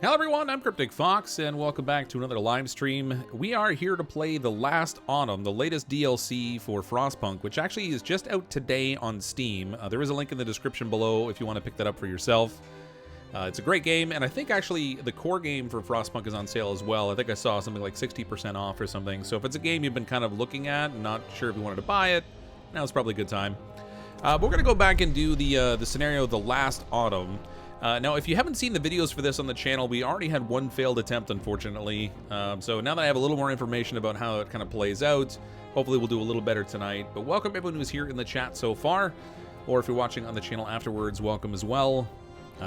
Hello everyone, I'm CrypticFox, and welcome back to another live stream. We are here to play The Last Autumn, the latest DLC for Frostpunk, which actually is just out today on Steam. There is a link in the description below if you want to pick that up for yourself. It's a great game, and I think actually the core game for Frostpunk is on sale as well. I think I saw something like 60% off or something. So if it's a game you've been kind of looking at and not sure if you wanted to buy it, now's probably a good time. But we're going to go back and do the scenario The Last Autumn. Now, if you haven't seen the videos for this on the channel, we already had one failed attempt, unfortunately. So now that I have a little more information about how it kind of plays out, hopefully we'll do a little better tonight. But welcome everyone who's here in the chat so far, or if you're watching on the channel afterwards, welcome as well.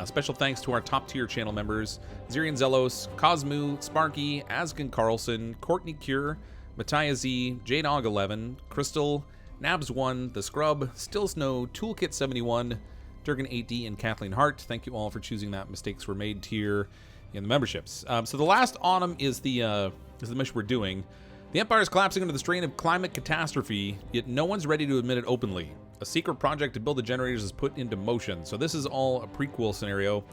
Special thanks to our top-tier channel members, Zirian Zelos, Cosmu, Sparky, Askin Carlson, Courtney Cure, Matthias Z, JDog11, Crystal, Nabs1, The Scrub, Still Snow, Toolkit71, Durgan 8D, and Kathleen Hart. Thank you all for choosing that mistakes were made tier in the memberships. So the Last Autumn is the mission we're doing. The Empire is collapsing under the strain of climate catastrophe, yet no one's ready to admit it openly. A secret project to build the generators is put into motion. So this is all a prequel scenario.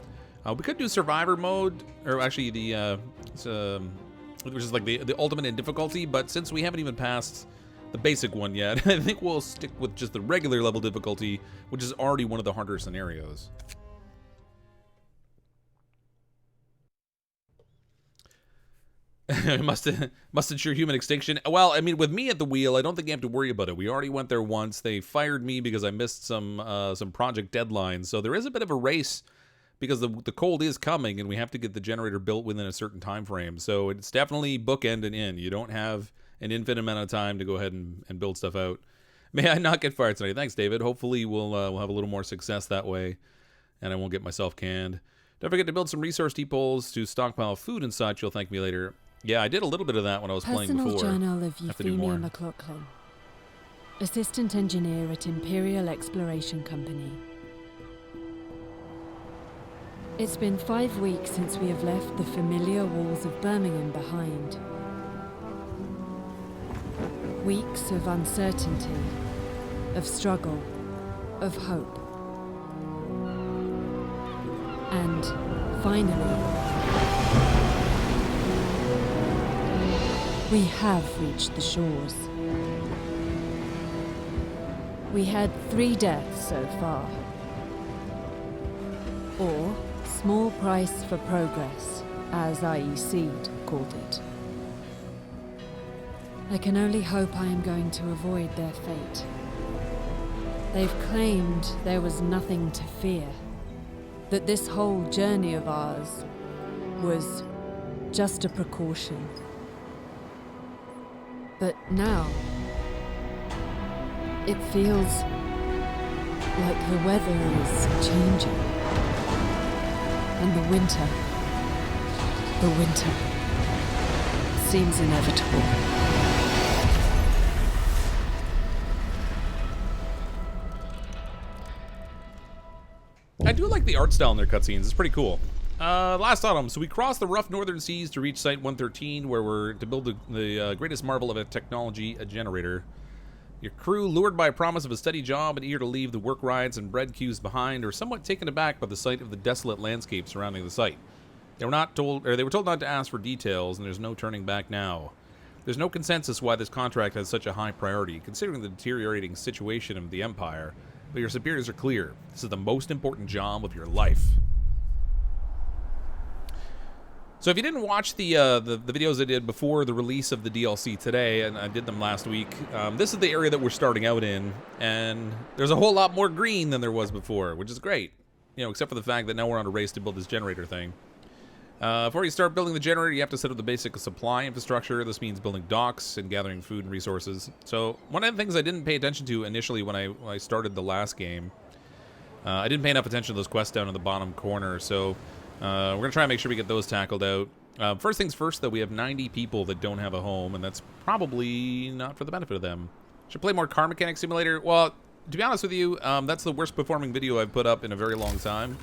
We could do survivor mode, or actually which is like the ultimate in difficulty, but since we haven't even passed the basic one yet, I think we'll stick with just the regular level difficulty, which is already one of the harder scenarios. must ensure human extinction. Well, I mean, with me at the wheel, I don't think you have to worry about it. We already went there once. They fired me because I missed some project deadlines. So there is a bit of a race because the cold is coming, and we have to get the generator built within a certain time frame. So it's definitely bookend and in. You don't have an infinite amount of time to go ahead and build stuff out. May I not get fired tonight? Thanks, David. Hopefully we'll have a little more success that way, and I won't get myself canned. Don't forget to build some resource depots to stockpile food and such. You'll thank me later. Yeah, I did a little bit of that when I was playing before. Personal Journal of Euphemia McLaughlin, Assistant Engineer at Imperial Exploration Company. It's been 5 weeks since we have left the familiar walls of Birmingham behind. Weeks of uncertainty, of struggle, of hope. And finally, we have reached the shores. We had 3 deaths so far. Or small price for progress, as IEC called it. I can only hope I am going to avoid their fate. They've claimed there was nothing to fear, that this whole journey of ours was just a precaution. But now, it feels like the weather is changing. And the winter seems inevitable. I do like the art style in their cutscenes. It's pretty cool. Last autumn, so we crossed the rough northern seas to reach Site 113, where we're to build the greatest marvel of a technology, a generator. Your crew, lured by a promise of a steady job and eager to leave the work rides and bread queues behind, are somewhat taken aback by the sight of the desolate landscape surrounding the site. They were told not to ask for details, and there's no turning back now. There's no consensus why this contract has such a high priority, considering the deteriorating situation of the Empire. But your superiors are clear. This is the most important job of your life. So if you didn't watch the videos I did before the release of the DLC today, and I did them last week, this is the area that we're starting out in, and there's a whole lot more green than there was before, which is great. You know, except for the fact that now we're on a race to build this generator thing. Before you start building the generator, you have to set up the basic supply infrastructure. This means building docks and gathering food and resources. So one of the things I didn't pay attention to initially when I started the last game, I didn't pay enough attention to those quests down in the bottom corner. So We're going to try and make sure we get those tackled out. First things first, though, we have 90 people that don't have a home, and that's probably not for the benefit of them. Should play more Car Mechanic Simulator. Well, to be honest with you, that's the worst performing video I've put up in a very long time.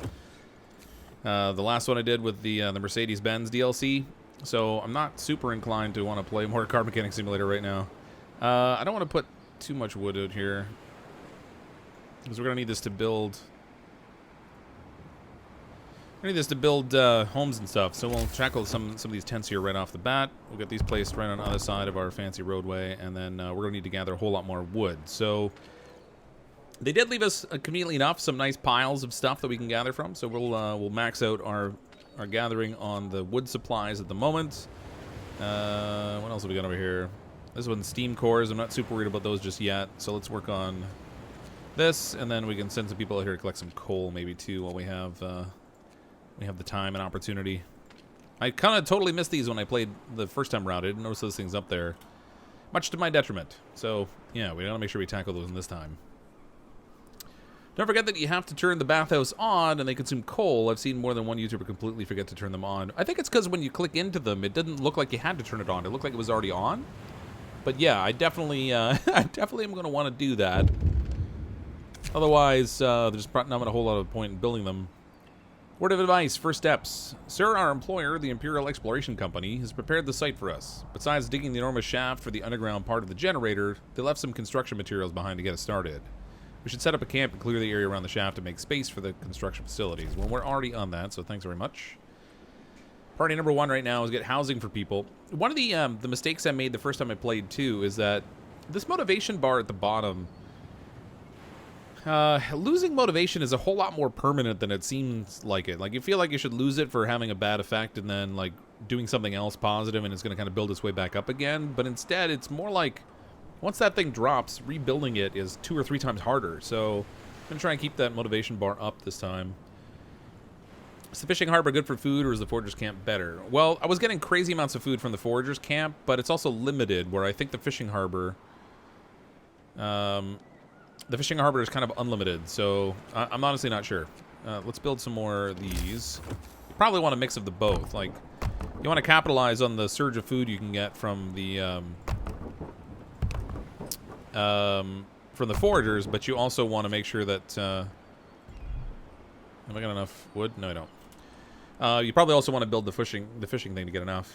The last one I did with the Mercedes-Benz DLC. So I'm not super inclined to want to play more Car Mechanic Simulator right now. I don't want to put too much wood out here, because we're going to need this to build... I need this to build homes and stuff, so we'll tackle some of these tents here right off the bat. We'll get these placed right on the other side of our fancy roadway, and then we're going to need to gather a whole lot more wood. So they did leave us, conveniently enough, some nice piles of stuff that we can gather from, so we'll max out our gathering on the wood supplies at the moment. What else have we got over here? This one's steam cores. I'm not super worried about those just yet, so let's work on this, and then we can send some people out here to collect some coal maybe too while we have the time and opportunity. I kind of totally missed these when I played the first time around. I didn't notice those things up there, much to my detriment. So, yeah, we gotta make sure we tackle those in this time. Don't forget that you have to turn the bathhouse on, and they consume coal. I've seen more than one YouTuber completely forget to turn them on. I think it's because when you click into them, it didn't look like you had to turn it on. It looked like it was already on. But yeah, I definitely, I definitely am going to want to do that. Otherwise, there's not a whole lot of point in building them. Word of advice, first steps. Sir, our employer, the Imperial Exploration Company, has prepared the site for us. Besides digging the enormous shaft for the underground part of the generator, they left some construction materials behind to get us started. We should set up a camp and clear the area around the shaft to make space for the construction facilities. Well, we're already on that, so thanks very much. Priority number one right now is get housing for people. One of the mistakes I made the first time I played, too, is that this motivation bar at the bottom... losing motivation is a whole lot more permanent than it seems like it. Like, you feel like you should lose it for having a bad effect and then, like, doing something else positive and it's going to kind of build its way back up again. But instead, it's more like, once that thing drops, rebuilding it is 2 or 3 times harder. So, I'm going to try and keep that motivation bar up this time. Is the fishing harbor good for food, or is the foragers camp better? Well, I was getting crazy amounts of food from the foragers camp, but it's also limited, where I think the fishing harbor... the fishing harbor is kind of unlimited, so I'm honestly not sure. Let's build some more of these. You probably want a mix of the both. Like, you want to capitalize on the surge of food you can get from the foragers, but you also want to make sure that... have I got enough wood? No, I don't. You probably also want to build the fishing thing to get enough.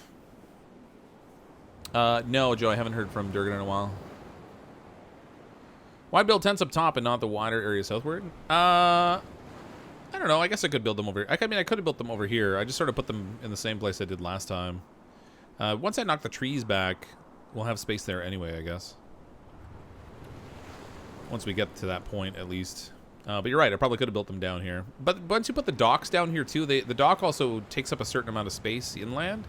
No, Joe, I haven't heard from Durgan in a while. Why build tents up top and not the wider area southward? I don't know. I guess I could build them over here. I mean, I could have built them over here. I just sort of put them in the same place I did last time. Once I knock the trees back, we'll have space there anyway, I guess. Once we get to that point, at least. But you're right. I probably could have built them down here. But once you put the docks down here, too, the dock also takes up a certain amount of space inland.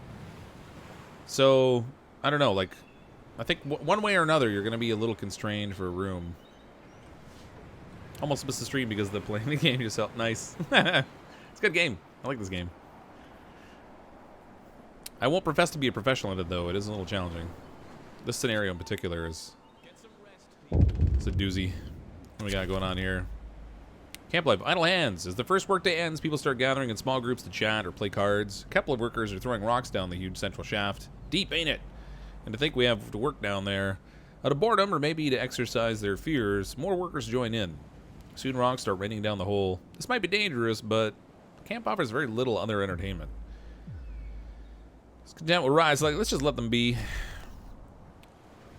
So, I don't know. Like, I think one way or another, you're going to be a little constrained for room. Almost missed the stream because of playing the game yourself. Nice. It's a good game. I like this game. I won't profess to be a professional at it, though. It is a little challenging. This scenario in particular is... It's a doozy. What we got going on here? Camp life. Idle hands. As the first workday ends, people start gathering in small groups to chat or play cards. A couple of workers are throwing rocks down the huge central shaft. Deep, ain't it? And to think we have to work down there. Out of boredom, or maybe to exercise their fears, more workers join in. Soon rocks start raining down the hole. This might be dangerous, but camp offers very little other entertainment. Discontent will rise. Like, let's just let them be.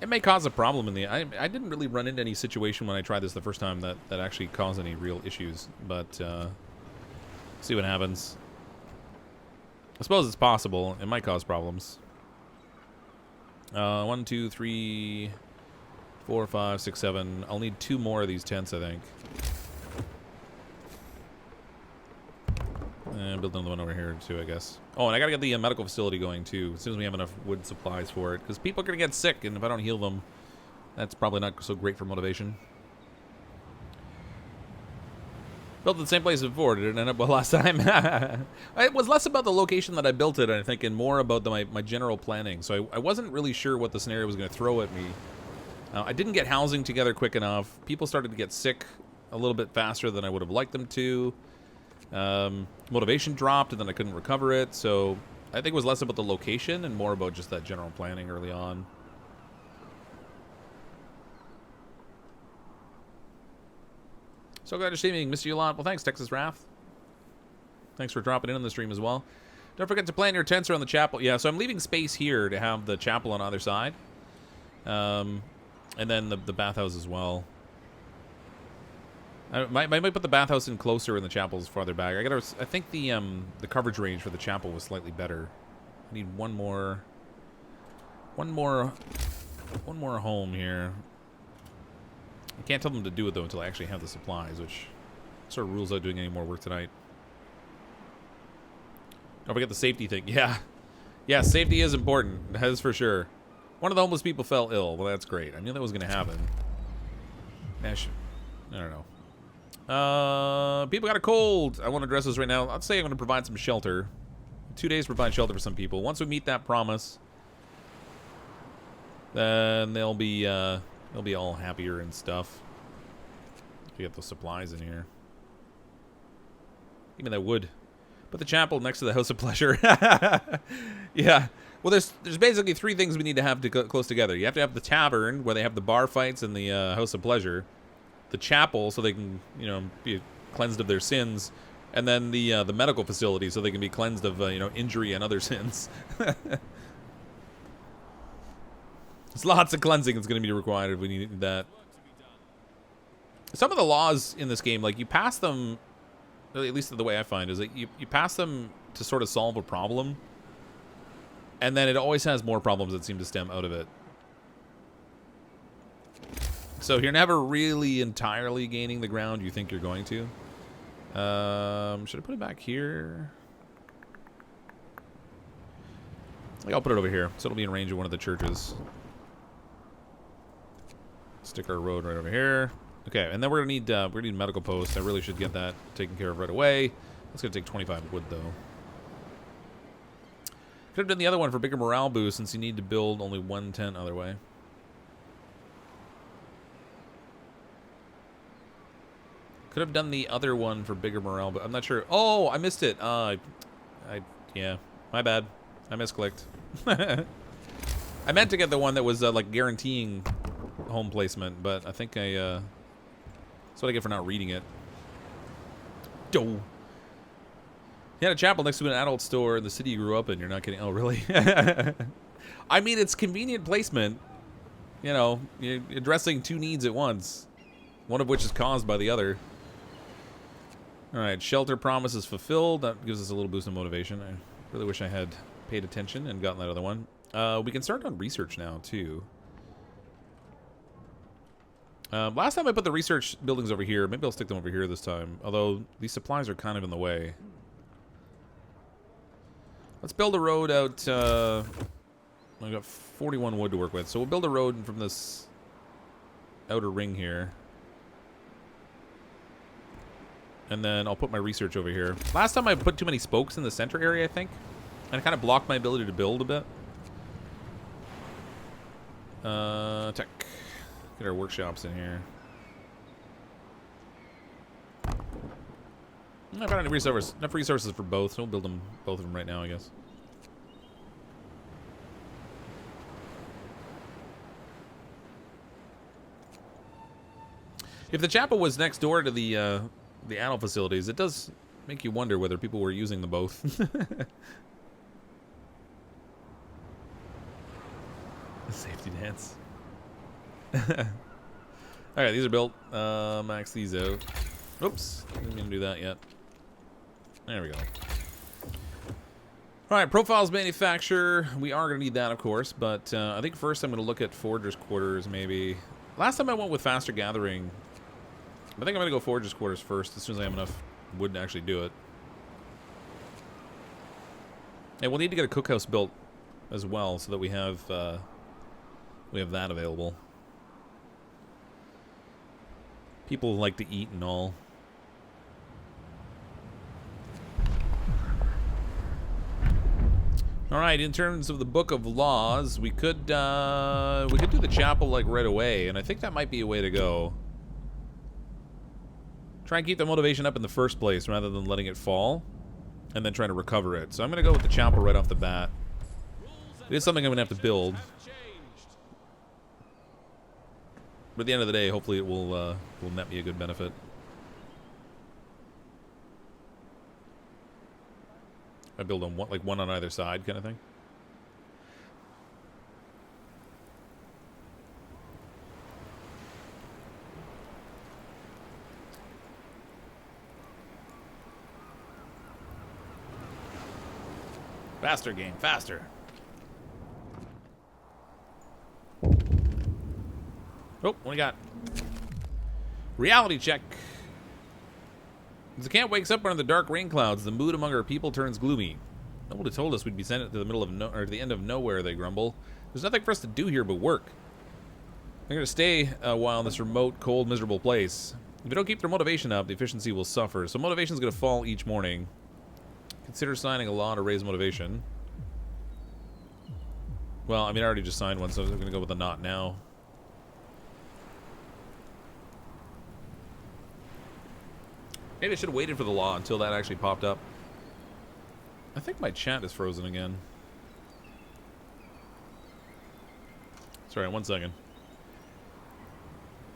It may cause a problem in the... I didn't really run into any situation when I tried this the first time that actually caused any real issues, but see what happens. I suppose it's possible. It might cause problems. 1, 2, 3, 4, 5, 6, 7. I'll need 2 more of these tents, I think. And build another one over here, too, I guess. Oh, and I gotta get the medical facility going, too, as soon as we have enough wood supplies for it. Because people are gonna get sick, and if I don't heal them, that's probably not so great for motivation. Built in the same place before. Did it end up well last time? It was less about the location that I built it, I think, and more about my general planning. So I wasn't really sure what the scenario was going to throw at me. I didn't get housing together quick enough. People started to get sick a little bit faster than I would have liked them to. Motivation dropped, and then I couldn't recover it, so I think it was less about the location and more about just that general planning early on. So glad you're streaming. Missed you a lot. Well, thanks, Texas Wrath. Thanks for dropping in on the stream as well. Don't forget to plan your tents around the chapel. Yeah, so I'm leaving space here to have the chapel on either side. And then the bathhouse as well. I might put the bathhouse in closer and the chapel's farther back. I think the coverage range for the chapel was slightly better. I need one more home here. I can't tell them to do it though until I actually have the supplies, which sort of rules out doing any more work tonight. Don't forget the safety thing. Yeah, safety is important. That is for sure. One of the homeless people fell ill. Well, that's great. I knew that was going to happen. I don't know. People got a cold. I want to address this right now. I'd say I'm going to provide some shelter. 2 days to provide shelter for some people. Once we meet that promise, then they'll be all happier and stuff. We get those supplies in here. Give me that wood. Put the chapel next to the House of Pleasure. Yeah. Well, there's basically three things we need to have to go close together. You have to have the tavern, where they have the bar fights, and the House of Pleasure. The chapel, so they can, be cleansed of their sins. And then the medical facility, so they can be cleansed of, injury and other sins. There's lots of cleansing that's going to be required if we need that. Some of the laws in this game, like, you pass them, at least the way I find, is that you pass them to sort of solve a problem, and then it always has more problems that seem to stem out of it. So you're never really entirely gaining the ground you think you're going to. Should I put it back here? I think I'll put it over here, so it'll be in range of one of the churches. Stick our road right over here. Okay, and then we're gonna need medical post. I really should get that taken care of right away. That's gonna take 25 wood though. Could have done the other one for bigger morale boost, since you need to build only one tent other way. Could have done the other one for bigger morale, but I'm not sure. Oh, I missed it. Yeah, my bad. I misclicked. I meant to get the one that was like guaranteeing home placement, but I think that's what I get for not reading it. Doh. You had a chapel next to an adult store in the city you grew up in. You're not kidding. Oh, really? I mean, it's convenient placement. You're addressing two needs at once, one of which is caused by the other. All right, shelter promise is fulfilled. That gives us a little boost in motivation. I really wish I had paid attention and gotten that other one. We can start on research now, too. Last time I put the research buildings over here. Maybe I'll stick them over here this time. Although, these supplies are kind of in the way. Let's build a road out. I've got 41 wood to work with. So we'll build a road from this outer ring here. And then I'll put my research over here. Last time I put too many spokes in the center area, I think. And it kind of blocked my ability to build a bit. Tech. Get our workshops in here. I've got enough resources for both, so we'll build them, both of them right now, I guess. If the chapel was next door to the adult facilities, it does make you wonder whether people were using them both. Safety dance. Alright, these are built. Max these out. Oops, didn't mean to do that yet. There we go. Alright, profiles manufacture. We are going to need that, of course, but I think first I'm going to look at forger's quarters, maybe. Last time I went with faster gathering. I think I'm going to go forger's quarters first, as soon as I have enough wood to actually do it. And we'll need to get a cookhouse built as well, so that we have that available. People like to eat and all. All right, in terms of the Book of Laws, we could do the chapel like right away, and I think that might be a way to go. Try and keep the motivation up in the first place rather than letting it fall and then trying to recover it. So I'm going to go with the Chappell right off the bat. It is something I'm going to have to build. But at the end of the day, hopefully it will net me a good benefit. I build on one on either side kind of thing. Faster, game, faster. Oh, what do we got? Reality check. As the camp wakes up under the dark rain clouds, the mood among our people turns gloomy. No one would have told us we'd be sent to the middle of to the end of nowhere, they grumble. There's nothing for us to do here but work. They're going to stay a while in this remote, cold, miserable place. If we don't keep their motivation up, the efficiency will suffer. So motivation's going to fall each morning. Consider signing a law to raise motivation. Well, I mean, I already just signed one, so I'm going to go with a not now. Maybe I should have waited for the law until that actually popped up. I think my chat is frozen again. Sorry, 1 second.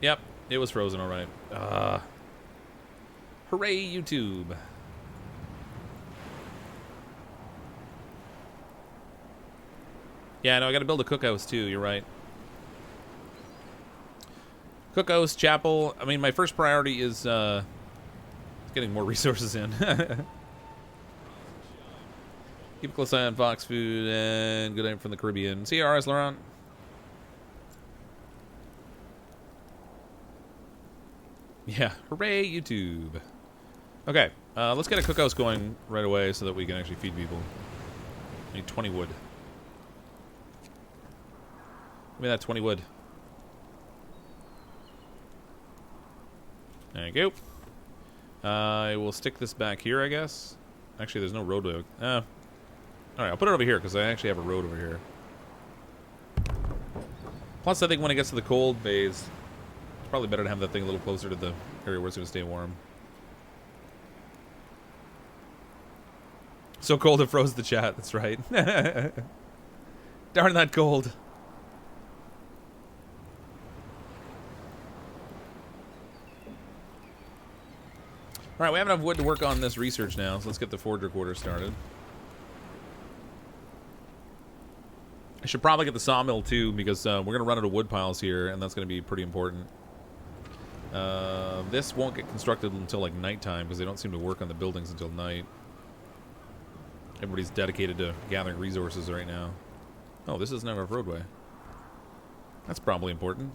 Yep, it was frozen, alright. Hooray, YouTube. Yeah, no, I gotta build a cookhouse too, you're right. Cookhouse, Chappell. I mean, my first priority is getting more resources in. Keep a close eye on Fox Food and good night from the Caribbean. See you, RS Laurent. Yeah, hooray, YouTube. Okay, let's get a cookhouse going right away so that we can actually feed people. I need 20 wood. Give me that 20 wood. Thank you. I will stick this back here, I guess. Actually, there's no roadway. Alright, I'll put it over here, because I actually have a road over here. Plus, I think when it gets to the cold phase, it's probably better to have that thing a little closer to the area where it's going to stay warm. So cold it froze the chat, that's right. Darn that cold. Alright, we have enough wood to work on this research now, so let's get the forger quarter started. I should probably get the sawmill too, because we're going to run out of wood piles here, and that's going to be pretty important. This won't get constructed until like nighttime, because they don't seem to work on the buildings until night. Everybody's dedicated to gathering resources right now. Oh, this isn't our roadway. That's probably important.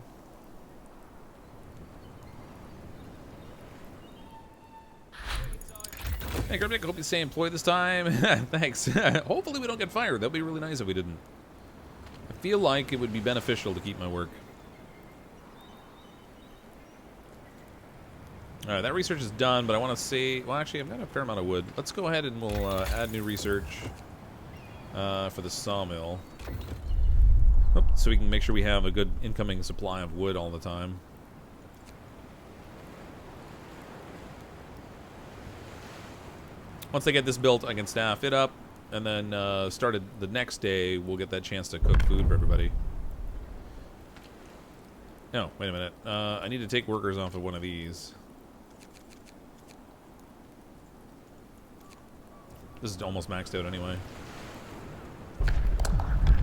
Hey, Cryptic, I hope you stay employed this time. Thanks. Hopefully we don't get fired. That would be really nice if we didn't. I feel like it would be beneficial to keep my work. Alright, that research is done, but I want to see... Well, actually, I've got a fair amount of wood. Let's go ahead and we'll add new research for the sawmill. So we can make sure we have a good incoming supply of wood all the time. Once I get this built, I can staff it up, and then started the next day, we'll get that chance to cook food for everybody. No, wait a minute. I need to take workers off of one of these. This is almost maxed out anyway.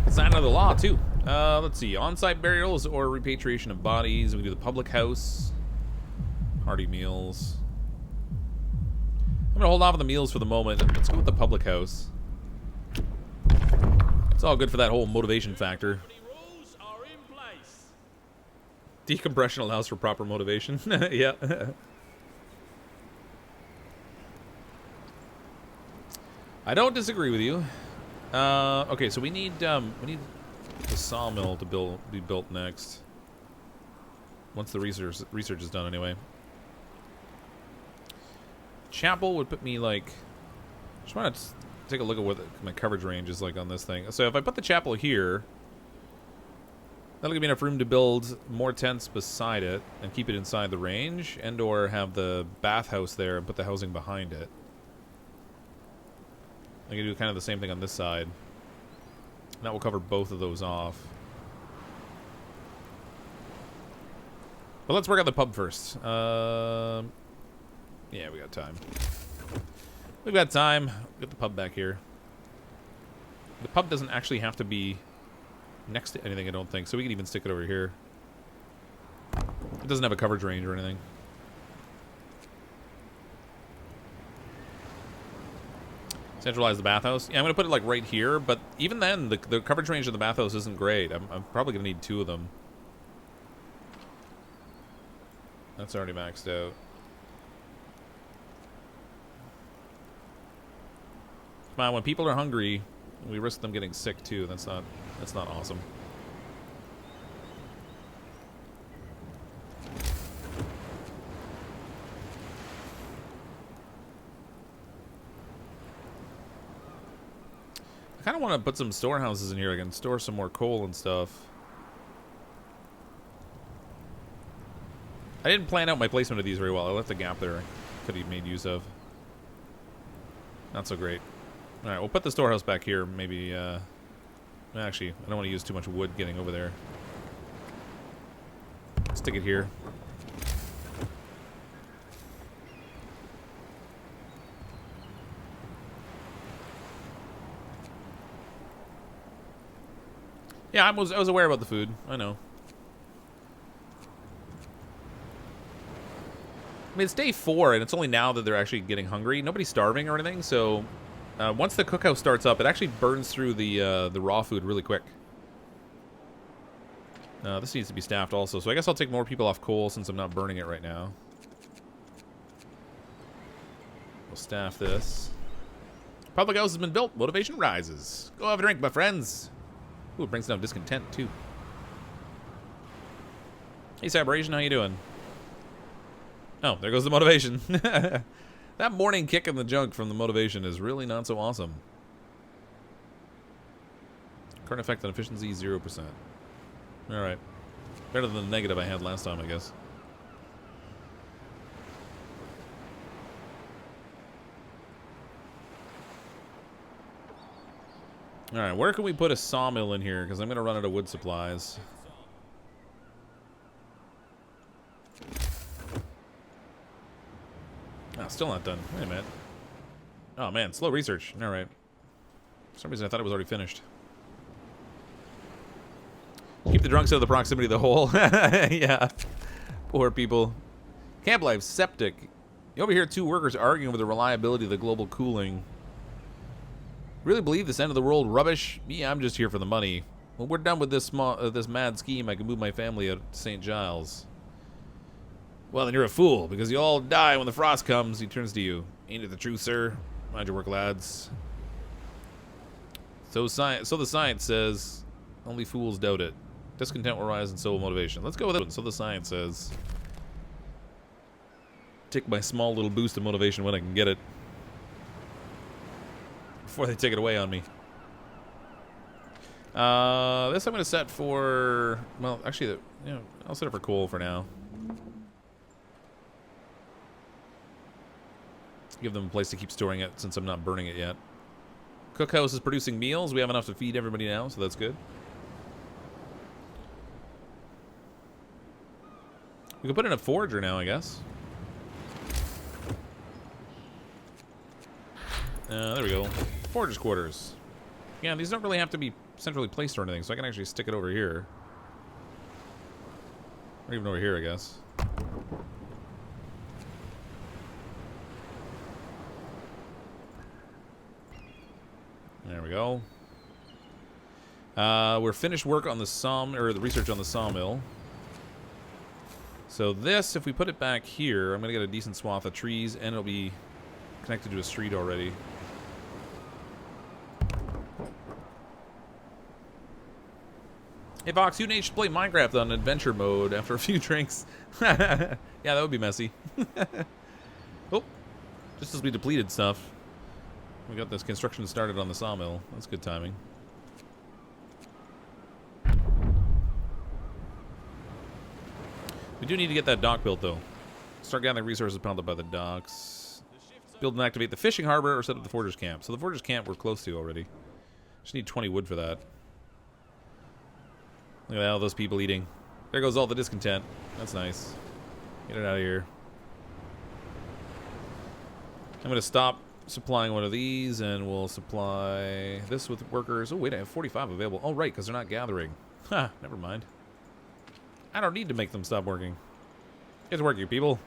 Sign another law, too. Let's see. On-site burials or repatriation of bodies. We can do the public house. Hearty meals. I'm going to hold off on the meals for the moment. Let's go with the public house. It's all good for that whole motivation factor. Decompression allows for proper motivation. Yeah. I don't disagree with you. Okay, so we need the sawmill to be built next. Once the research is done, anyway. Chappell would put me like. Just want to take a look at what my coverage range is like on this thing. So if I put the Chappell here, That'll give me enough room to build more tents beside it and keep it inside the range, and or have the bathhouse there and put the housing behind it. I can do kind of the same thing on this side. And that will cover both of those off. But let's work on the pub first. Yeah, we got time. We've got time. Get the pub back here. The pub doesn't actually have to be next to anything, I don't think. So we can even stick it over here. It doesn't have a coverage range or anything. Centralize the bathhouse. Yeah, I'm going to put it like right here, but even then, the coverage range of the bathhouse isn't great. I'm probably going to need 2 of them. That's already maxed out. Come on, when people are hungry, we risk them getting sick too. That's not awesome. I kind of want to put some storehouses in here. I can store some more coal and stuff. I didn't plan out my placement of these very well. I left a gap there. Could have made use of. Not so great. All right, we'll put the storehouse back here. Maybe. Actually, I don't want to use too much wood getting over there. Stick it here. Yeah, I was aware about the food. I know. I mean, it's day 4, and it's only now that they're actually getting hungry. Nobody's starving or anything, so once the cookhouse starts up, it actually burns through the raw food really quick. This needs to be staffed also, so I guess I'll take more people off coal since I'm not burning it right now. We'll staff this. Public house has been built. Motivation rises. Go have a drink, my friends. Ooh, it brings down discontent, too. Hey, Saberation, how you doing? Oh, there goes the motivation. That morning kick in the junk from the motivation is really not so awesome. Current effect on efficiency, 0%. Alright. Better than the negative I had last time, I guess. Alright, where can we put a sawmill in here? Because I'm going to run out of wood supplies. Oh, still not done. Wait a minute. Oh, man. Slow research. Alright. For some reason, I thought it was already finished. Keep the drunks out of the proximity of the hole. Yeah. Poor people. Camp life. Septic. You overhear 2 workers arguing over the reliability of the global cooling. Really believe this end of the world rubbish? Yeah, I'm just here for the money. When we're done with this mad scheme, I can move my family out to St. Giles. Well, then you're a fool, because you all die when the frost comes. He turns to you. Ain't it the truth, sir? Mind your work, lads. So the science says, only fools doubt it. Discontent will rise and so will motivation. Let's go with it. So the science says. Take my small little boost of motivation when I can get it. Before they take it away on me. This I'm going to set for... Well, actually, I'll set it for coal for now. Give them a place to keep storing it since I'm not burning it yet. Cookhouse is producing meals. We have enough to feed everybody now, so that's good. We can put in a forager now, I guess. There we go. Forager's quarters. Yeah, these don't really have to be centrally placed or anything, so I can actually stick it over here. Or even over here, I guess. There we go. We're finished work on the the research on the sawmill. So this, if we put it back here, I'm gonna get a decent swath of trees, and it'll be connected to a street already. Hey Vox, you and H should play Minecraft on adventure mode after a few drinks. Yeah, that would be messy. Oh, just as we depleted stuff. We got this construction started on the sawmill. That's good timing. We do need to get that dock built, though. Start gathering resources pounded by the docks. Build and activate the fishing harbor or set up the forger's camp. So the forger's camp we're close to already. Just need 20 wood for that. Look at all those people eating. There goes all the discontent. That's nice. Get it out of here. I'm going to stop supplying one of these, and we'll supply this with workers. Oh, wait, I have 45 available. Oh, right, because they're not gathering. Ha, never mind. I don't need to make them stop working. Get to work, you people.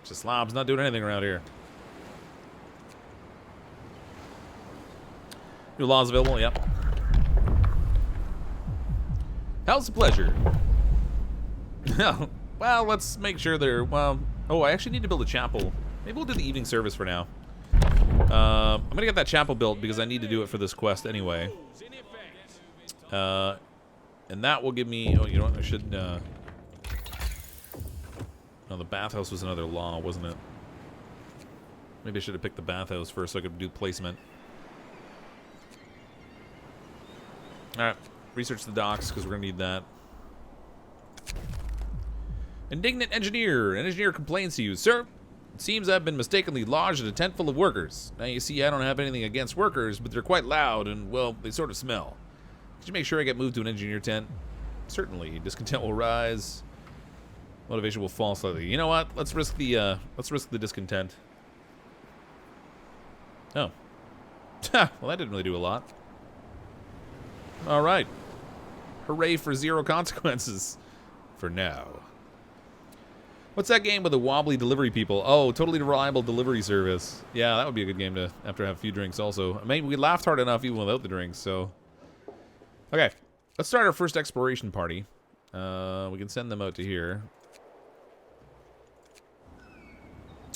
Just slobs not doing anything around here. New laws available? Yep. How's the pleasure? Well, let's make sure they're... Well, oh, I actually need to build a chapel. Maybe we'll do the evening service for now. I'm going to get that chapel built because I need to do it for this quest anyway. And that will give me... Oh, you know what? I should... No, the bathhouse was another law, wasn't it? Maybe I should have picked the bathhouse first so I could do placement. Alright. Research the docks because we're going to need that. Indignant engineer. An engineer complains to you. Sir, it seems I've been mistakenly lodged in a tent full of workers. Now, you see, I don't have anything against workers, but they're quite loud and, well, they sort of smell. Could you make sure I get moved to an engineer tent? Certainly. Discontent will rise. Motivation will fall slightly. You know what? Let's risk the discontent. Oh. Well, that didn't really do a lot. All right. Hooray for 0 consequences. For now. What's that game with the wobbly delivery people? Oh, totally reliable delivery service. Yeah, that would be a good game to after have a few drinks also. I mean, we laughed hard enough even without the drinks, so. Okay. Let's start our first exploration party. We can send them out to here.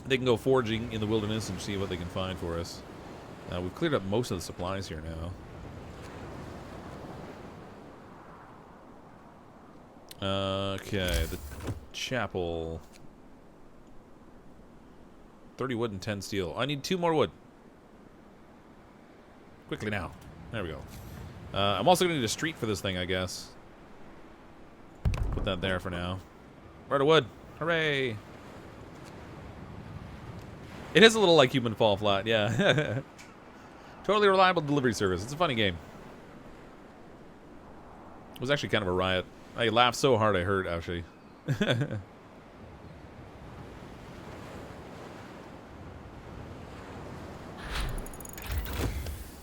They can go foraging in the wilderness and see what they can find for us. We've cleared up most of the supplies here now. Okay, the chapel. 30 wood and 10 steel. I need 2 more wood. Quickly now. There we go. I'm also going to need a street for this thing, I guess. Put that there for now. Right of wood. Hooray! It is a little like Human Fall Flat, yeah. Totally reliable delivery service. It's a funny game. It was actually kind of a riot. I laughed so hard I hurt, actually.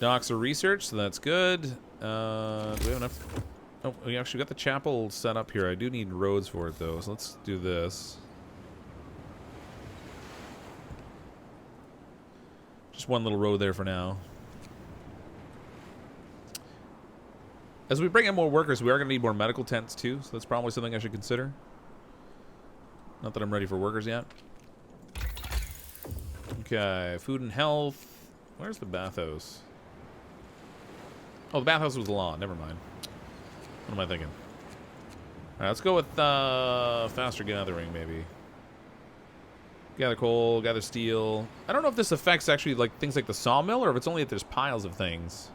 Docks are researched, so that's good. Do we have enough? Oh, we actually got the chapel set up here. I do need roads for it, though, so let's do this. Just one little road there for now. As we bring in more workers, we are going to need more medical tents too, so that's probably something I should consider. Not that I'm ready for workers yet. Okay, food and health. Where's the bathhouse? Oh, the bathhouse was the law. Never mind. What am I thinking? Alright, let's go with faster gathering, maybe. Gather coal, gather steel. I don't know if this affects actually like things like the sawmill or if it's only if there's piles of things.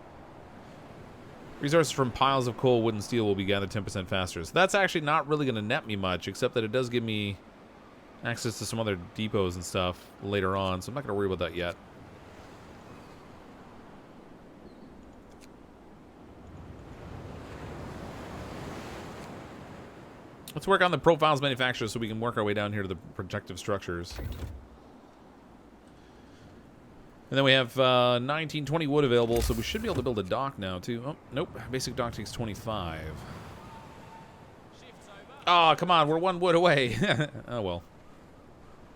Resources from piles of coal, wood, and steel will be gathered 10% faster. So that's actually not really going to net me much, except that it does give me access to some other depots and stuff later on, so I'm not going to worry about that yet. Let's work on the profiles manufacturer so we can work our way down here to the protective structures. And then we have 1920 wood available, so we should be able to build a dock now, too. Oh, nope. Basic dock takes 25. Oh, come on. We're 1 wood away. Oh, well.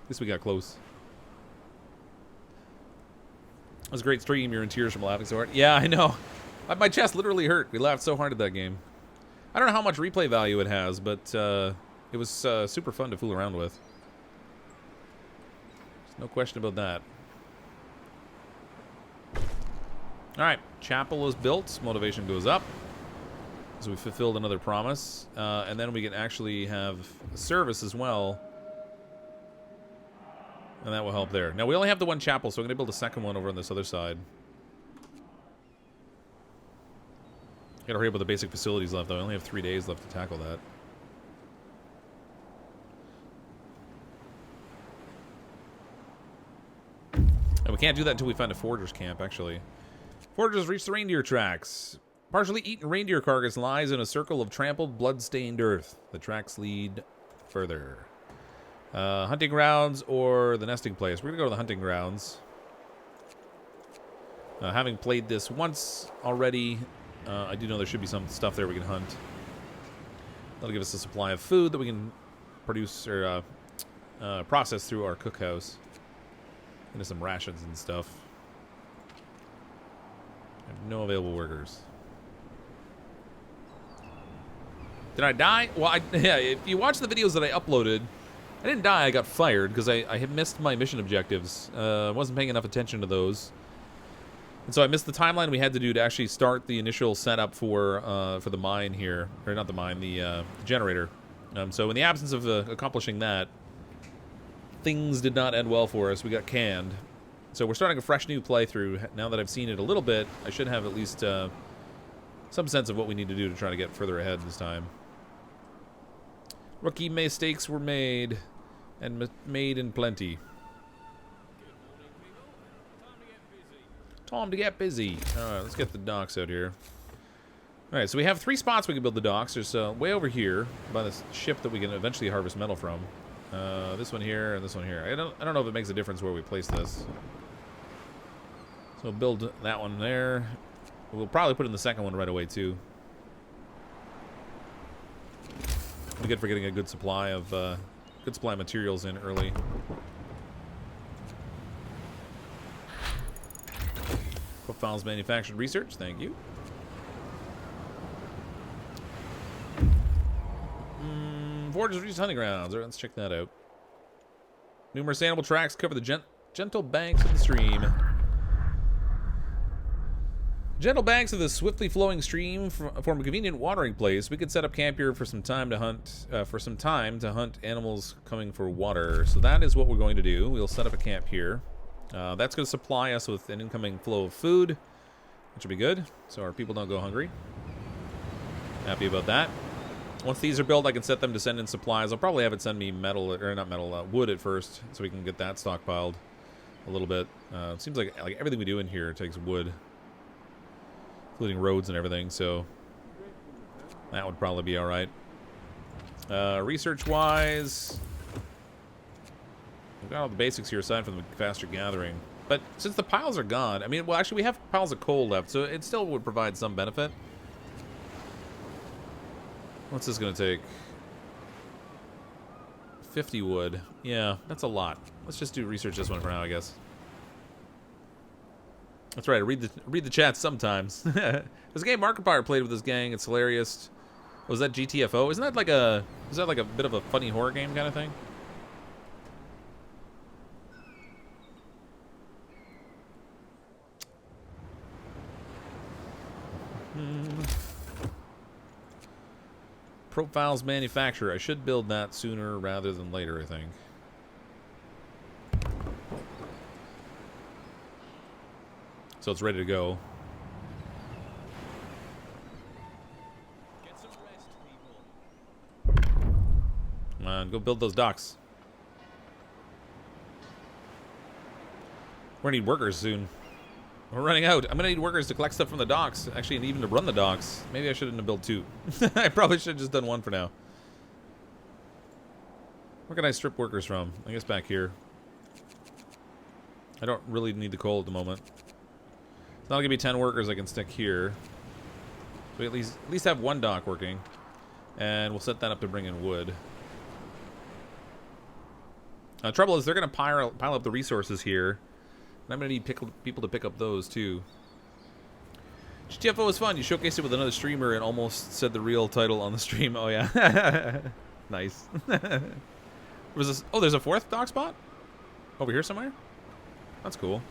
At least we got close. It was a great stream. You're in tears from laughing so hard. Yeah, I know. My chest literally hurt. We laughed so hard at that game. I don't know how much replay value it has, but it was super fun to fool around with. There's no question about that. Alright, chapel is built. Motivation goes up. So we fulfilled another promise. And then we can actually have a service as well. And that will help there. Now, we only have the 1 chapel, so I'm going to build a second one over on this other side. Gotta hurry up with the basic facilities left, though. I only have 3 days left to tackle that. can't do that until we find a forger's camp, actually. Forgers reach the reindeer tracks. Partially eaten reindeer carcass lies in a circle of trampled, blood-stained earth. The tracks lead further. Hunting grounds or the nesting place. We're going to go to the hunting grounds. Having played this once already, I do know there should be some stuff there we can hunt. That'll give us a supply of food that we can produce or process through our cookhouse into some rations and stuff. I have no available workers. Did I die? Well, yeah, if you watch the videos that I uploaded, I didn't die, I got fired because I had missed my mission objectives. I wasn't paying enough attention to those. And so I missed the timeline we had to do to actually start the initial setup for the mine here. Or not the mine, the generator. So in the absence of accomplishing that, things did not end well for us. We got canned. So we're starting a fresh new playthrough. Now that I've seen it a little bit, I should have at least some sense of what we need to do to try to get further ahead this time. Rookie mistakes were made, and made in plenty. Time to get busy. Alright, let's get the docks out here. Alright, so we have 3 spots we can build the docks. There's way over here by this ship that we can eventually harvest metal from. This one here and this one here. I don't know if it makes a difference where we place this. So we'll build that one there. We'll probably put in the second one right away too. We're good for getting a good supply of materials in early. Files manufactured research, thank you. Forges reach hunting grounds. Alright, let's check that out. Numerous animal tracks cover the gentle banks of the stream. Gentle banks of the swiftly flowing stream form a convenient watering place. We could set up camp here for some time to hunt animals coming for water. So that is what we're going to do. We'll set up a camp here. That's going to supply us with an incoming flow of food, which will be good, so our people don't go hungry. Happy about that. Once these are built, I can set them to send in supplies. I'll probably have it send me metal, or not metal, wood at first, so we can get that stockpiled a little bit. It seems like everything we do in here takes wood, including roads and everything, so that would probably be alright. Research-wise, we've got all the basics here aside from the faster gathering. But since the piles are gone, I mean, well, actually, we have piles of coal left, so it still would provide some benefit. What's this going to take? 50 wood. Yeah, that's a lot. Let's just do research this one for now, I guess. That's right, I read the chat sometimes. There's a game Markiplier played with this gang. It's hilarious. Was that GTFO? Isn't that like a bit of a funny horror game kind of thing? Profiles manufacturer. I should build that sooner rather than later, I think. So it's ready to go. Get some rest, people. Come on, go build those docks. We're gonna need workers soon. We're running out. I'm gonna need workers to collect stuff from the docks. Actually, and even to run the docks. Maybe I shouldn't have built 2. I probably should have just done 1 for now. Where can I strip workers from? I guess back here. I don't really need the coal at the moment. It's not gonna be 10 workers I can stick here. So we at least have 1 dock working. And we'll set that up to bring in wood. Trouble is they're gonna pile up the resources here. I'm going to need people to pick up those, too. GTFO was fun. You showcased it with another streamer and almost said the real title on the stream. Oh, yeah. Nice. Was this? Oh, there's a 4th dock spot? Over here somewhere? That's cool.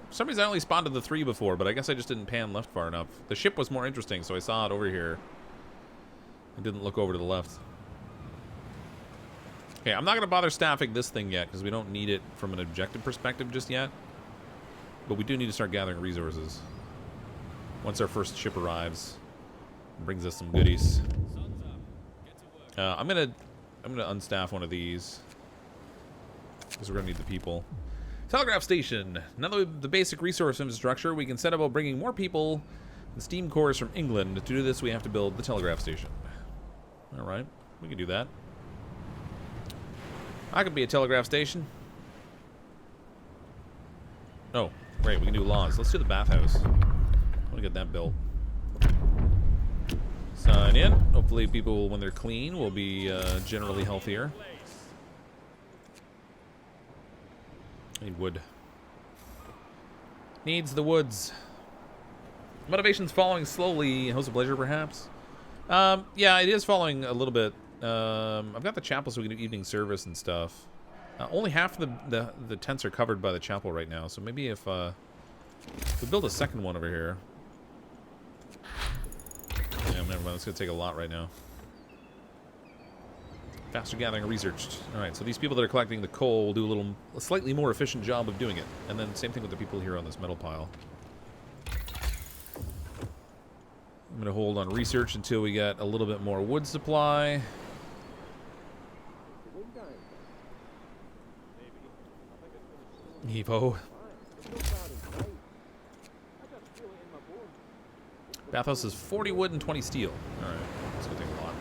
For some reason, I only spotted the 3 before, but I guess I just didn't pan left far enough. The ship was more interesting, so I saw it over here. I didn't look over to the left. Okay, I'm not going to bother staffing this thing yet because we don't need it from an objective perspective just yet. But we do need to start gathering resources. Once our first ship arrives, it brings us some goodies. I'm gonna unstaff one of these because we're gonna need the people. Telegraph Station. Now that we have the basic resource infrastructure, we can set about bringing more people and steam cores from England. To do this, we have to build the Telegraph Station. Alright, we can do that. I could be a telegraph station. Oh, great, we can do laws. Let's do the bathhouse. I want to get that built. Sign in. Hopefully people, when they're clean, will be generally healthier. I need wood. Needs the woods. Motivation's following slowly. House of Pleasure, perhaps? Yeah, it is following a little bit. I've got the chapel so we can do evening service and stuff. Only half of the tents are covered by the chapel right now, so maybe if we build a second one over here. Yeah, never mind. It's going to take a lot right now. Faster gathering researched. Alright, so these people that are collecting the coal will do a slightly more efficient job of doing it. And then same thing with the people here on this metal pile. I'm going to hold on research until we get a little bit more wood supply. Evo. Bathhouse is 40 wood and 20 steel. Alright, that's going to take a lot.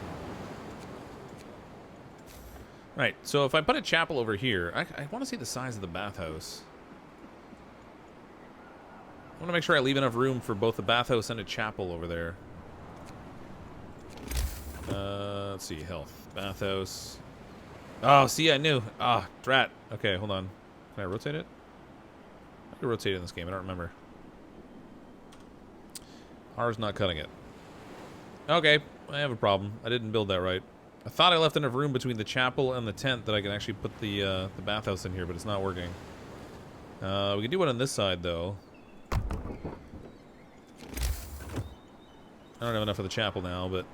Right, so if I put a chapel over here, I want to see the size of the bathhouse. I want to make sure I leave enough room for both the bathhouse and a chapel over there. Let's see, health. Bathhouse. Oh, see, I knew. Ah, drat. Okay, hold on. Can I rotate it? I can rotate it in this game, I don't remember. R's not cutting it. Okay, I have a problem. I didn't build that right. I thought I left enough room between the chapel and the tent that I can actually put the bathhouse in here, but it's not working. We can do one on this side, though. I don't have enough for the chapel now, but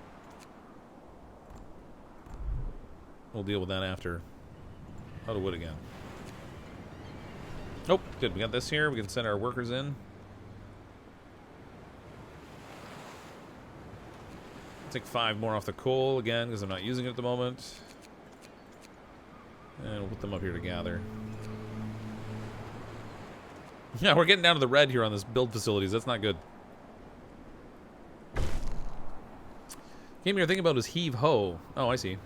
we'll deal with that after. Out of wood again. Nope, good. We got this here. We can send our workers in. Take 5 more off the coal again because I'm not using it at the moment. And we'll put them up here to gather. Yeah, we're getting down to the red here on this build facilities. That's not good. Game you're thinking about is Heave Ho. Oh, I see.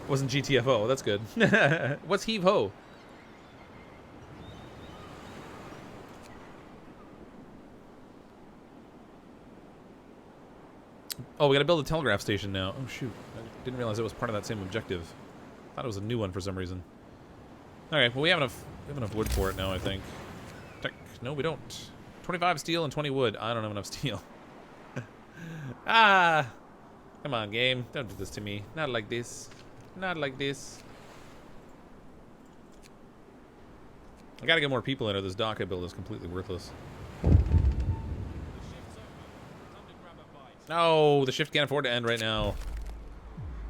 Wasn't GTFO. That's good. What's Heave Ho? Oh, we gotta build a telegraph station now. Oh, shoot. I didn't realize it was part of that same objective. Thought it was a new one for some reason. Okay, well, we have enough wood for it now, I think. No, we don't. 25 steel and 20 wood. I don't have enough steel. Ah! Come on, game. Don't do this to me. Not like this. Not like this. I gotta get more people in or this dock I built is completely worthless. No, the shift can't afford to end right now.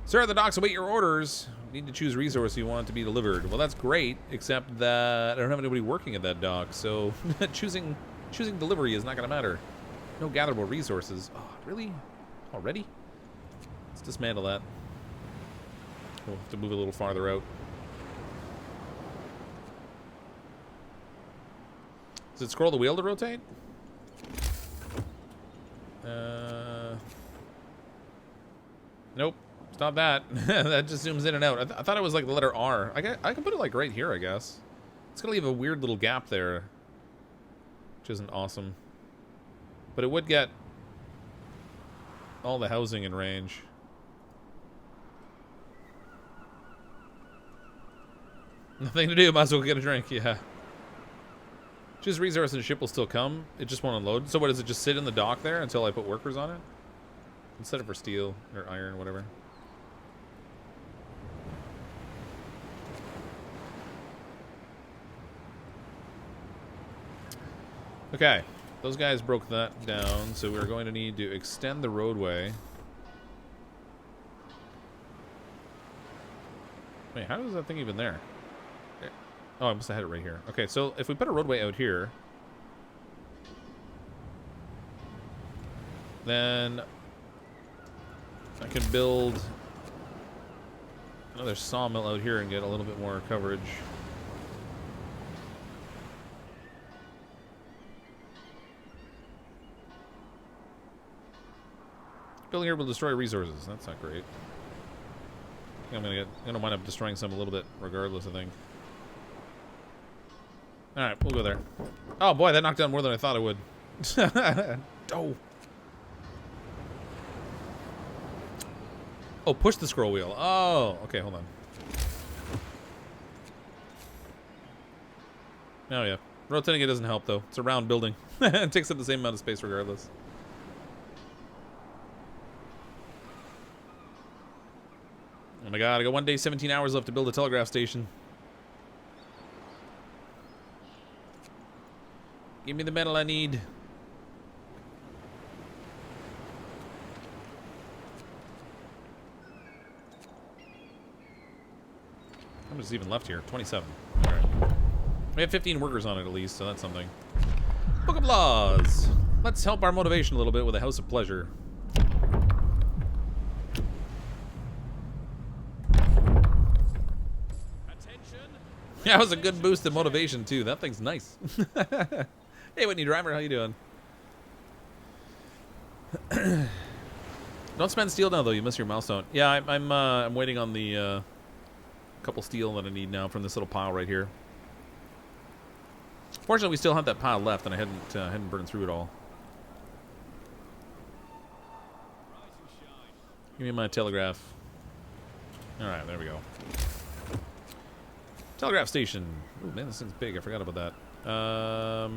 Sir, the docks await your orders. You need to choose resource you want to be delivered. Well, that's great, except that I don't have anybody working at that dock, so choosing delivery is not going to matter. No gatherable resources. Oh, really? Already? Let's dismantle that. We'll have to move a little farther out. Does it scroll the wheel to rotate? Nope. It's not that. That just zooms in and out. I thought it was like the letter R. I can put it like right here, I guess. It's gonna leave a weird little gap there, which isn't awesome. But it would get all the housing in range. Nothing to do. Might as well get a drink. Yeah. Choose resource and the ship will still come. It just won't unload. So what, does it just sit in the dock there until I put workers on it? Let's set it for steel or iron, whatever. Okay, those guys broke that down, so we're going to need to extend the roadway. Wait, how is that thing even there? Oh, I must have had it right here. Okay, so if we put a roadway out here, then I can build another sawmill out here and get a little bit more coverage. Building here will destroy resources. That's not great. I'm gonna wind up destroying some a little bit, regardless, I think. Alright, we'll go there. Oh boy, that knocked down more than I thought it would. Oh. Oh, push the scroll wheel. Oh, okay, hold on. Oh yeah. Rotating it doesn't help though. It's a round building. It takes up the same amount of space regardless. Oh my god, I got 1 day, 17 hours left to build a telegraph station. Give me the metal I need. How much is even left here? 27. Alright. We have 15 workers on it at least, so that's something. Book of Laws. Let's help our motivation a little bit with a House of Pleasure. Yeah, that was a good boost in motivation too. That thing's nice. Hey, Whitney Driver, how you doing? Don't spend steel now though. You miss your milestone. Yeah, I'm waiting on the couple steel that I need now from this little pile right here. Fortunately, we still have that pile left, and I hadn't burned through it all. Give me my telegraph. All right, there we go. Telegraph Station. Ooh, man, this thing's big. I forgot about that. I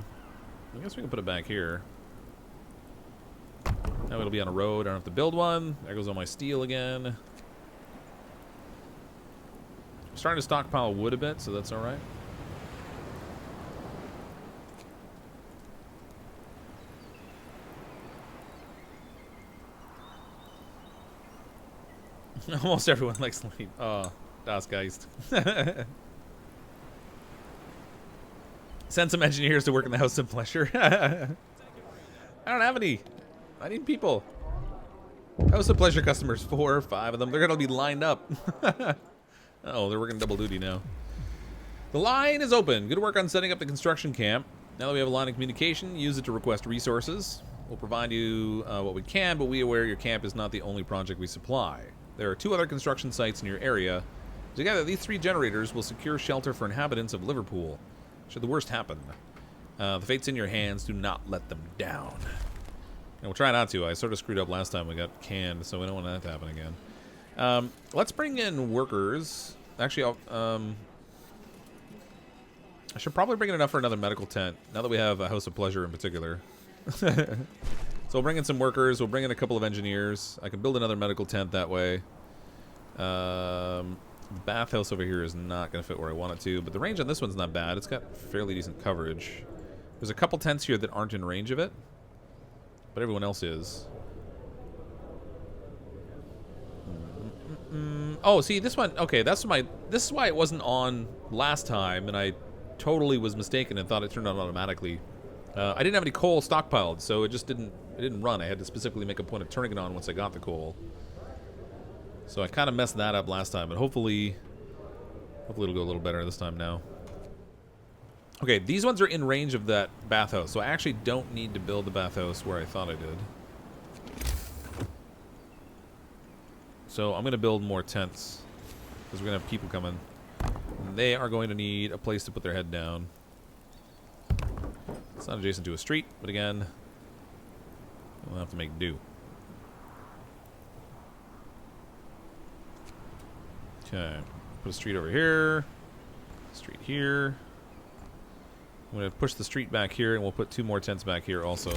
guess we can put it back here. Now it'll be on a road. I don't have to build one. There goes all my steel again. I'm starting to stockpile wood a bit, so that's all right. Almost everyone likes sleep. Oh, Das Geist. Send some engineers to work in the House of Pleasure. I don't have any. I need people. House of Pleasure customers, 4 or 5 of them. They're gonna be lined up. Oh, they're working double duty now. The line is open. Good work on setting up the construction camp. Now that we have a line of communication, use it to request resources. We'll provide you what we can, but be aware your camp is not the only project we supply. There are 2 other construction sites in your area. Together, these 3 generators will secure shelter for inhabitants of Liverpool. Should the worst happen. The fate's in your hands. Do not let them down. And we'll try not to. I sort of screwed up last time we got canned, so we don't want that to happen again. Let's bring in workers. Actually, I should probably bring in enough for another medical tent, now that we have a House of Pleasure in particular. So we'll bring in some workers. We'll bring in a couple of engineers. I can build another medical tent that way. Bathhouse over here is not going to fit where I want it to, but the range on this one's not bad. It's got fairly decent coverage. There's a couple tents here that aren't in range of it, but everyone else is. Oh, see, this one, okay, this is why it wasn't on last time, and I totally was mistaken and thought it turned on automatically. I didn't have any coal stockpiled, so it didn't run. I had to specifically make a point of turning it on once I got the coal. So I kind of messed that up last time, but hopefully it'll go a little better this time now. Okay, these ones are in range of that bathhouse, so I actually don't need to build the bathhouse where I thought I did. So I'm going to build more tents, because we're going to have people coming. And they are going to need a place to put their head down. It's not adjacent to a street, but again, we'll have to make do. Okay, put a street over here, street here. I'm going to push the street back here, and we'll put 2 more tents back here also.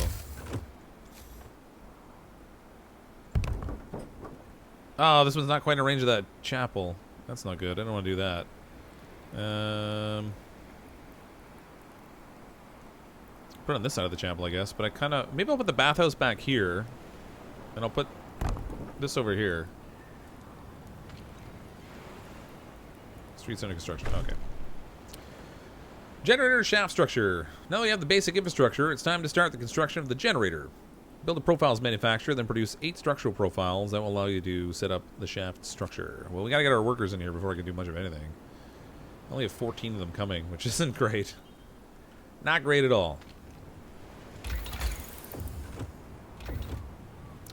Oh, this one's not quite in range of that chapel. That's not good. I don't want to do that. Put it on this side of the chapel, I guess. But I kind of... Maybe I'll put the bathhouse back here, and I'll put this over here. Streets under construction. Okay. Generator shaft structure. Now that we have the basic infrastructure, it's time to start the construction of the generator. Build a profiles manufacturer, then produce 8 structural profiles that will allow you to set up the shaft structure. Well, we gotta get our workers in here before I can do much of anything. I only have 14 of them coming, which isn't great. Not great at all.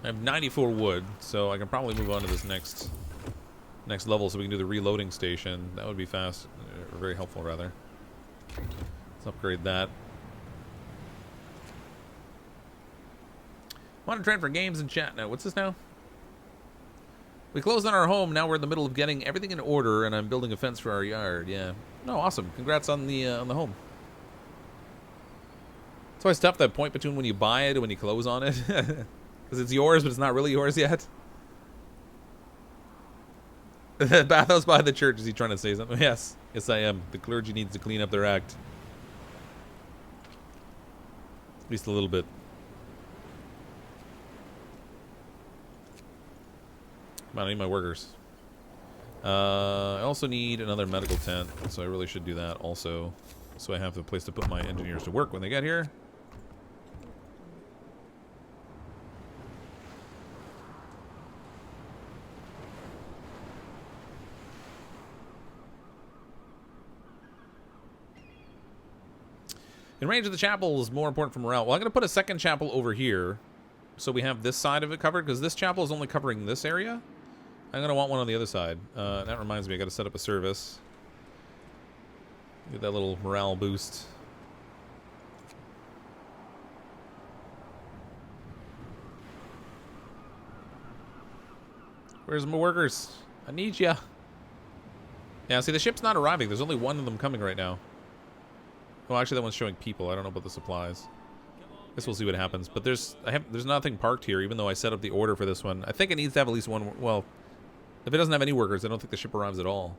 I have 94 wood, so I can probably move on to this next level so we can do the reloading station. That would be fast, or very helpful rather. Let's upgrade that. Want to trade for games and chat now. What's this now? We closed on our home. Now we're in the middle of getting everything in order, and I'm building a fence for our yard. Yeah. No, awesome. Congrats on the home. It's always tough, that point between when you buy it and when you close on it. Because it's yours, but it's not really yours yet. Bathhouse by the church. Is he trying to say something? Yes. Yes, I am. The clergy needs to clean up their act. At least a little bit. Come on, I need my workers. I also need another medical tent, so I really should do that also. So I have a place to put my engineers to work when they get here. In range of the chapel is more important for morale. Well, I'm going to put a second chapel over here, so we have this side of it covered, because this chapel is only covering this area. I'm going to want one on the other side. That reminds me, I got to set up a service. Get that little morale boost. Where's my workers? I need ya. Yeah, see, the ship's not arriving. There's only one of them coming right now. Well, actually, that one's showing people. I don't know about the supplies. Guess we'll see what happens. But there's nothing parked here, even though I set up the order for this one. I think it needs to have at least one. Well, if it doesn't have any workers, I don't think the ship arrives at all.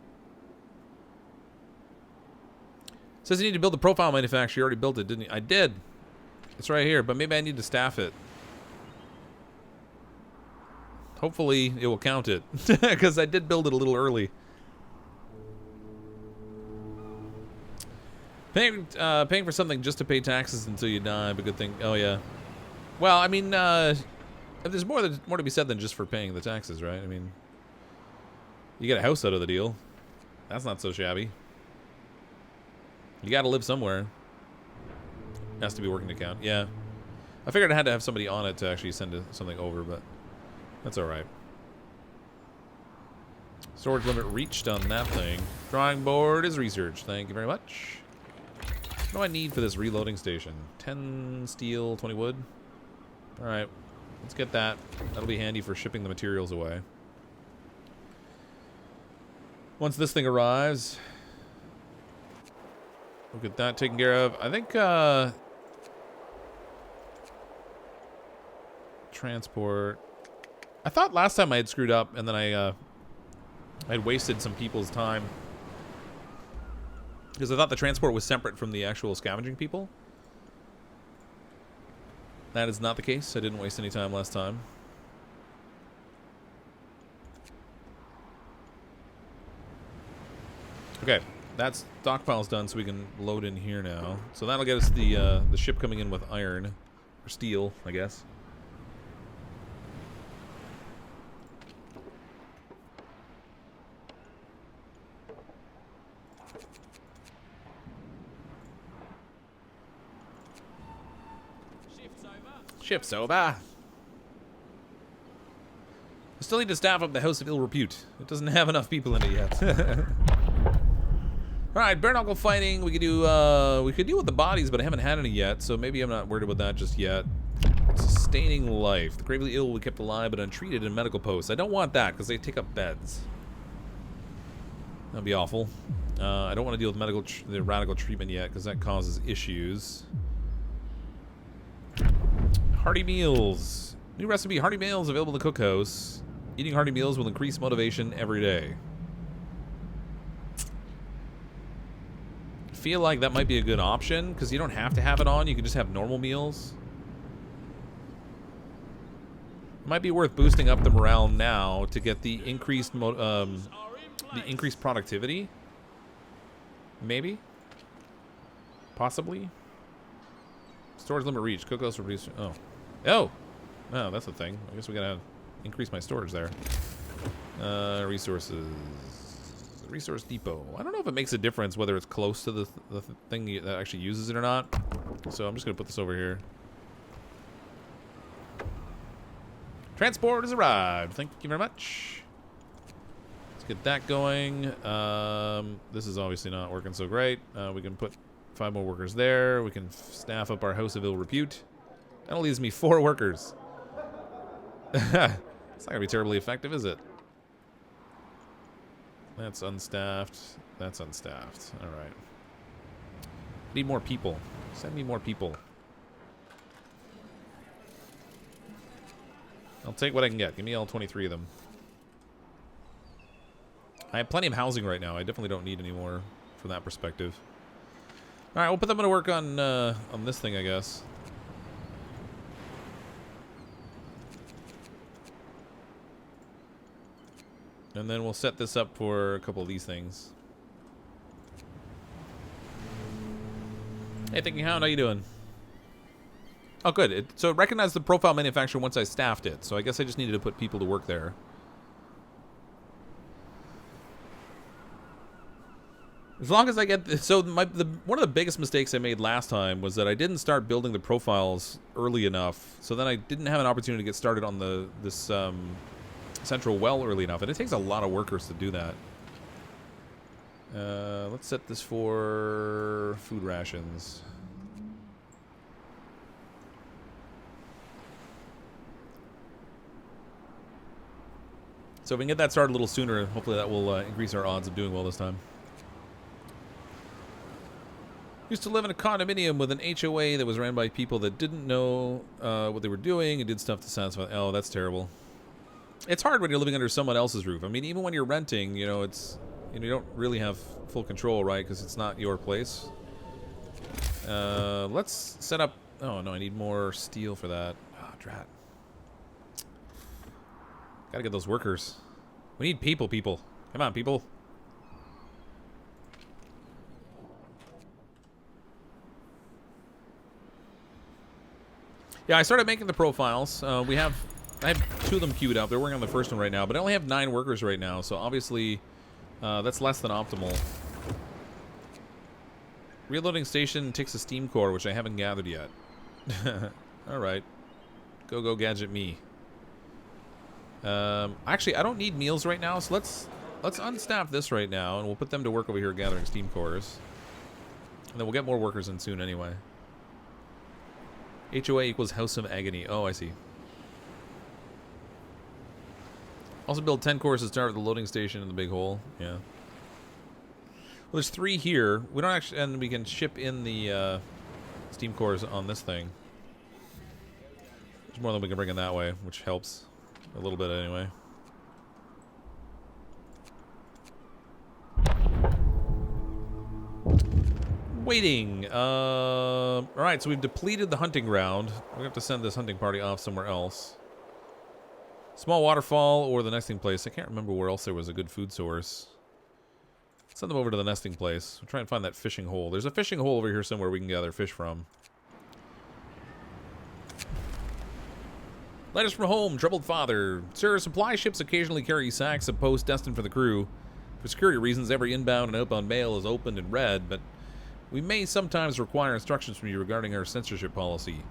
It says you need to build the profile manufacturer. You already built it, didn't you? I did. It's right here, but maybe I need to staff it. Hopefully, it will count it, because I did build it a little early. Paying for something just to pay taxes until you die, but good thing. Oh yeah. Well, I mean, there's more to be said than just for paying the taxes, right? I mean, you get a house out of the deal. That's not so shabby. You got to live somewhere. Has to be working account. Yeah. I figured I had to have somebody on it to actually send something over, but that's all right. Storage limit reached on that thing. Drawing board is research. Thank you very much. What do I need for this reloading station? 10 steel, 20 wood. All right, let's get that. That'll be handy for shipping the materials away. Once this thing arrives, we'll get that taken care of. I think transport. I thought last time I had screwed up, and then I had wasted some people's time. Because I thought the transport was separate from the actual scavenging people. That is not the case. I didn't waste any time last time. Okay, that's stockpile's done, so we can load in here now. So that'll get us the ship coming in with iron, or steel, I guess. Ship's over. I still need to staff up the House of Ill Repute. It doesn't have enough people in it yet. Alright, bare knuckle fighting. We could do with the bodies, but I haven't had any yet, so maybe I'm not worried about that just yet. Sustaining life. The gravely ill will be kept alive but untreated in medical posts. I don't want that, because they take up beds. That'd be awful. I don't want to deal with the radical treatment yet, because that causes issues. Hearty meals. New recipe, hearty meals available in the cookhouse. Eating hearty meals will increase motivation every day. I feel like that might be a good option, because you don't have to have it on. You can just have normal meals. It might be worth boosting up the morale now to get the increased productivity. Maybe. Possibly. Storage limit reached. Cookhouse reduce. Oh. Oh! Oh, that's a thing. I guess we gotta increase my storage there. Resources. Resource depot. I don't know if it makes a difference whether it's close to the thing that actually uses it or not. So I'm just gonna put this over here. Transport has arrived. Thank you very much. Let's get that going. This is obviously not working so great. We can put 5 more workers there. We can staff up our House of Ill Repute. That only leaves me 4 workers. It's not gonna be terribly effective, is it? That's unstaffed. That's unstaffed. All right. Need more people. Send me more people. I'll take what I can get. Give me all 23 of them. I have plenty of housing right now. I definitely don't need any more from that perspective. All right, we'll put them to work on this thing, I guess. And then we'll set this up for a couple of these things. Hey, Thinking Hound, how you doing? Oh, good. So it recognized the profile manufacturer once I staffed it. So I guess I just needed to put people to work there. As long as I get... So one of the biggest mistakes I made last time was that I didn't start building the profiles early enough. So then I didn't have an opportunity to get started on this central well early enough. And it takes a lot of workers to do that. Let's set this for food rations. So if we can get that started a little sooner, hopefully that will increase our odds of doing well this time. Used to live in a condominium with an HOA that was ran by people that didn't know what they were doing and did stuff to satisfy... Oh, that's terrible. It's hard when you're living under someone else's roof. I mean, even when you're renting, you know, it's... You don't really have full control, right? Because it's not your place. Let's set up... Oh, no, I need more steel for that. Ah, drat. Gotta get those workers. We need people. Come on, people. Yeah, I started making the profiles. I have 2 of them queued up. They're working on the first one right now, but I only have 9 workers right now, so obviously that's less than optimal. Reloading station takes a steam core, which I haven't gathered yet. Alright. Go gadget me. Actually, I don't need meals right now, so let's unstaff this right now, and we'll put them to work over here gathering steam cores. And then we'll get more workers in soon anyway. HOA equals House of Agony. Oh, I see. Also build 10 cores to start with the loading station in the big hole. Yeah. Well, there's 3 here. We don't actually... And we can ship in the steam cores on this thing. There's more than we can bring in that way, which helps. A little bit anyway. Waiting. Alright, so we've depleted the hunting ground. We're gonna have to send this hunting party off somewhere else. Small waterfall or the nesting place. I can't remember where else there was a good food source. Send them over to the nesting place. We'll try and find that fishing hole. There's a fishing hole over here somewhere we can gather fish from. Letters from home, troubled father. Sir, supply ships occasionally carry sacks of post destined for the crew. For security reasons, every inbound and outbound mail is opened and read, but we may sometimes require instructions from you regarding our censorship policy.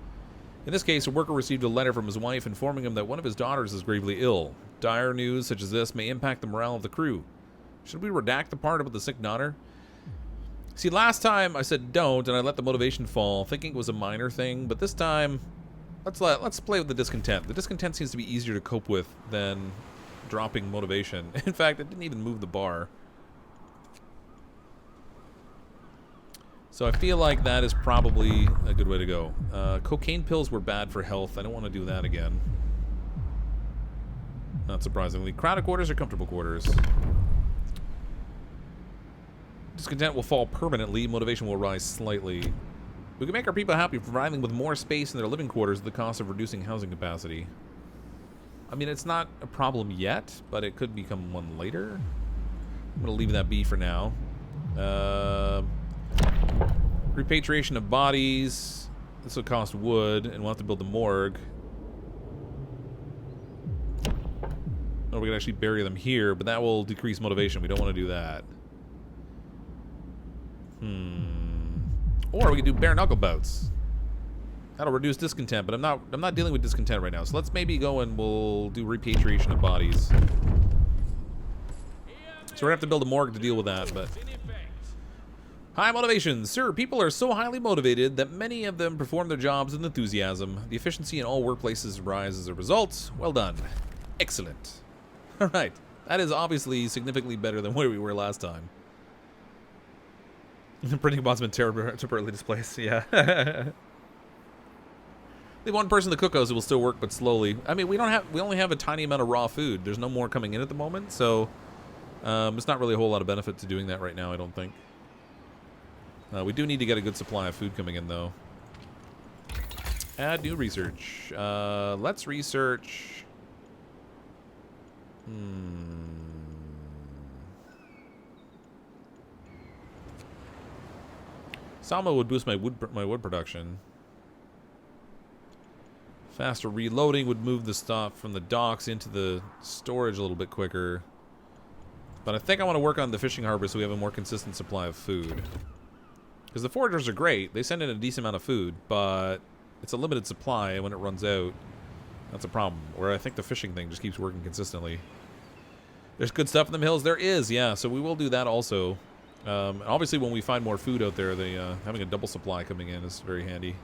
In this case, a worker received a letter from his wife informing him that one of his daughters is gravely ill. Dire news such as this may impact the morale of the crew. Should we redact the part about the sick daughter? See, last time I said don't, and I let the motivation fall, thinking it was a minor thing, but this time... Let's play with the discontent. The discontent seems to be easier to cope with than dropping motivation. In fact, it didn't even move the bar. So I feel like that is probably a good way to go. Cocaine pills were bad for health. I don't want to do that again. Not surprisingly. Crowded quarters or comfortable quarters? Discontent will fall permanently. Motivation will rise slightly. We can make our people happy providing them with more space in their living quarters at the cost of reducing housing capacity. I mean, it's not a problem yet, but it could become one later. I'm going to leave that be for now. Repatriation of bodies. This will cost wood, and we'll have to build the morgue. Or we can actually bury them here, but that will decrease motivation. We don't want to do that. Or we could do bare knuckle bouts. That'll reduce discontent, but I'm not dealing with discontent right now. So let's maybe go and we'll do repatriation of bodies. So we're gonna have to build a morgue to deal with that, but high motivation. Sir, people are so highly motivated that many of them perform their jobs with enthusiasm. The efficiency in all workplaces rises as a result. Well done. Excellent. Alright. That is obviously significantly better than where we were last time. The printing bot's been temporarily displaced, yeah. Leave one person to cook those, it will still work, but slowly. I mean, we only have a tiny amount of raw food. There's no more coming in at the moment, so it's not really a whole lot of benefit to doing that right now, I don't think. We do need to get a good supply of food coming in, though. Add new research. Let's research. Sawmill would boost my wood production. Faster reloading would move the stuff from the docks into the storage a little bit quicker. But I think I want to work on the fishing harbor so we have a more consistent supply of food. Because the foragers are great. They send in a decent amount of food, but it's a limited supply, and when it runs out, that's a problem. Where I think the fishing thing just keeps working consistently. There's good stuff in the hills. There is, yeah. So we will do that also. Obviously, when we find more food out there, having a double supply coming in is very handy.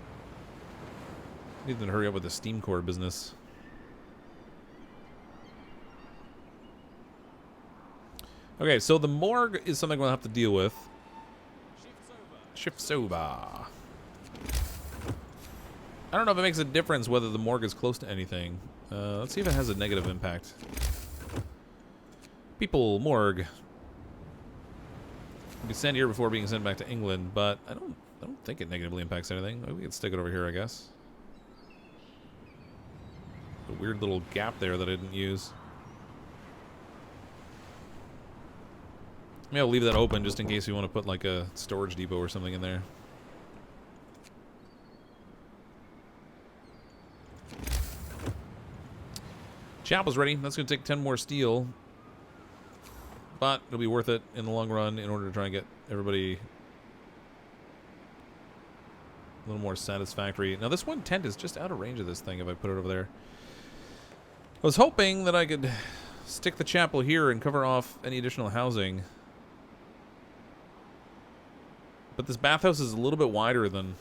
Need to hurry up with the steam core business. Okay, so the morgue is something we'll have to deal with. Shifts over. I don't know if it makes a difference whether the morgue is close to anything. Let's see if it has a negative impact. People, morgue. Be sent here before being sent back to England, but I don't think it negatively impacts anything. Maybe we can stick it over here, I guess. A weird little gap there that I didn't use. Maybe I'll leave that open just in case we want to put like a storage depot or something in there. Chappell's ready. That's going to take 10 more steel. But it'll be worth it in the long run in order to try and get everybody a little more satisfactory. Now this one tent is just out of range of this thing if I put it over there. I was hoping that I could stick the chapel here and cover off any additional housing. But this bathhouse is a little bit wider than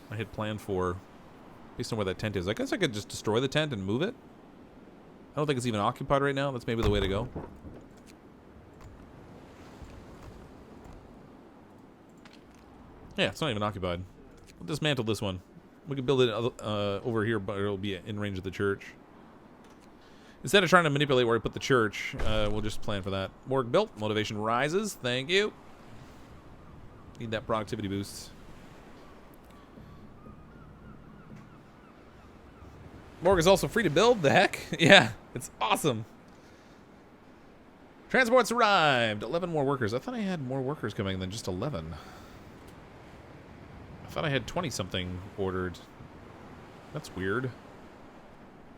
I had planned for, based on where that tent is. I guess I could just destroy the tent and move it. I don't think it's even occupied right now. That's maybe the way to go. Yeah, it's not even occupied. We'll dismantle this one. We can build it over here, but it'll be in range of the church. Instead of trying to manipulate where I put the church, we'll just plan for that. Morgue built. Motivation rises. Thank you. Need that productivity boost. Morgue is also free to build. The heck? Yeah, it's awesome. Transports arrived. 11 more workers. I thought I had more workers coming than just 11. I thought I had 20-something ordered. That's weird.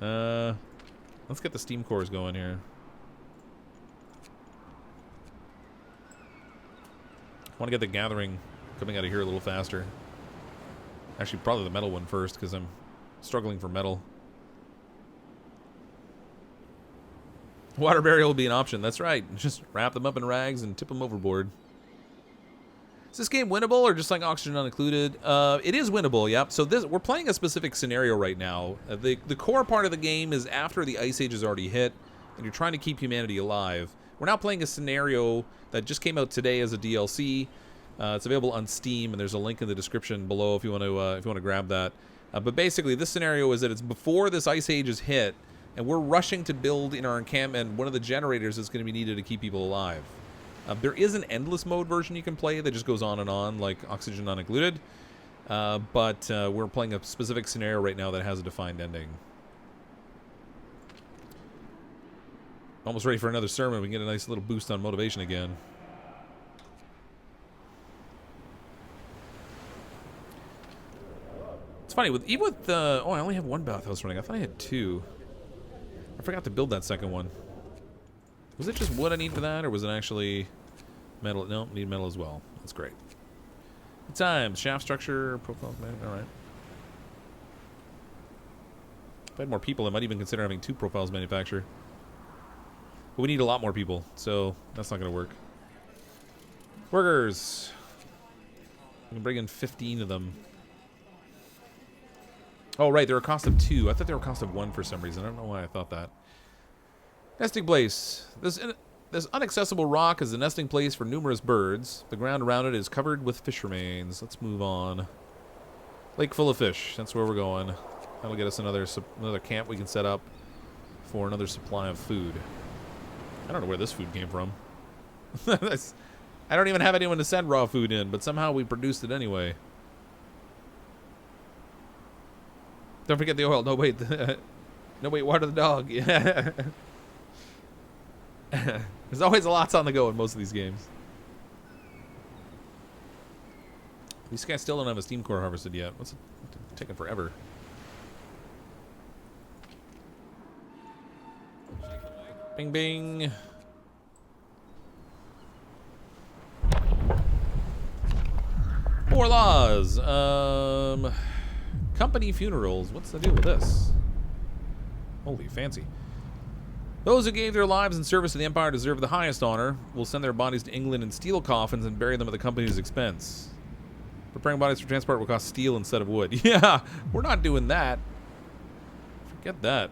Let's get the steam cores going here. I want to get the gathering coming out of here a little faster. Actually, probably the metal one first, because I'm struggling for metal. Water burial will be an option. That's right. Just wrap them up in rags and tip them overboard. Is this game winnable or just like oxygen not included? It is winnable, yep. So we're playing a specific scenario right now. The core part of the game is after the Ice Age has already hit, and you're trying to keep humanity alive. We're now playing a scenario that just came out today as a DLC. It's available on Steam, and there's a link in the description below if you want to grab that. But basically, this scenario is that it's before this Ice Age is hit, and we're rushing to build in our encampment one of the generators that's going to be needed to keep people alive. There is an endless mode version you can play that just goes on, like oxygen not included. But we're playing a specific scenario right now that has a defined ending. Almost ready for another sermon. We can get a nice little boost on motivation again. It's funny, even with oh, I only have one bathhouse running. I thought I had two. I forgot to build that second one. Was it just wood I need for that, or was it actually metal? No, need metal as well. That's great. Good times. Shaft structure, profile. All right. If I had more people, I might even consider having 2 profiles manufactured. But we need a lot more people, so that's not going to work. Workers. We can bring in 15 of them. Oh, right, they're a cost of 2. I thought they were a cost of 1 for some reason. I don't know why I thought that. Nesting place. This inaccessible rock is a nesting place for numerous birds. The ground around it is covered with fish remains. Let's move on. Lake full of fish. That's where we're going. That'll get us another camp we can set up for another supply of food. I don't know where this food came from. I don't even have anyone to send raw food in, but somehow we produced it anyway. Don't forget the oil. No, wait. No, wait, water the dog. Yeah. There's always a lot on the go in most of these games. These guys still don't have a steam core harvested yet. What's it taking forever? Bing, bing. More laws. Company funerals. What's the deal with this? Holy fancy. Those who gave their lives in service to the Empire deserve the highest honor. We'll send their bodies to England in steel coffins and bury them at the company's expense. Preparing bodies for transport will cost steel instead of wood. Yeah, we're not doing that. Forget that.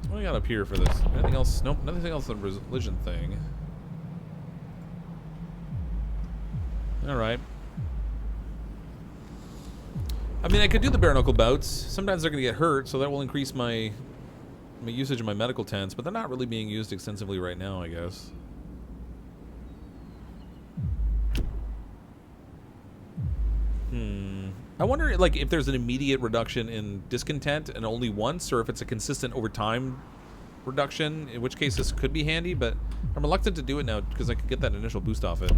What do we got up here for this? Anything else? Nope, nothing else on the religion thing. Alright. I mean, I could do the bare knuckle bouts. Sometimes they're going to get hurt, so that will increase my usage of my medical tents, but they're not really being used extensively right now, I guess. I wonder, like, if there's an immediate reduction in discontent and only once, or if it's a consistent over time reduction, in which case this could be handy, but I'm reluctant to do it now because I could get that initial boost off it.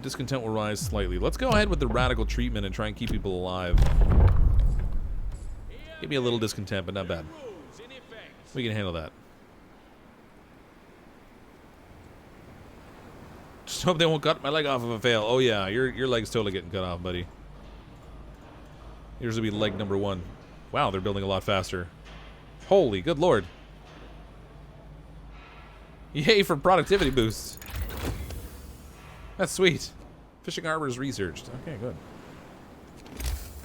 Discontent will rise slightly. Let's go ahead with the radical treatment and try and keep people alive. Give me a little discontent, but not bad. We can handle that. Just hope they won't cut my leg off if I fail. Oh yeah, your leg's totally getting cut off, buddy. Here's will be leg number 1. Wow, they're building a lot faster. Holy good lord. Yay for productivity boosts. That's sweet. Fishing harbor is researched. Okay, good.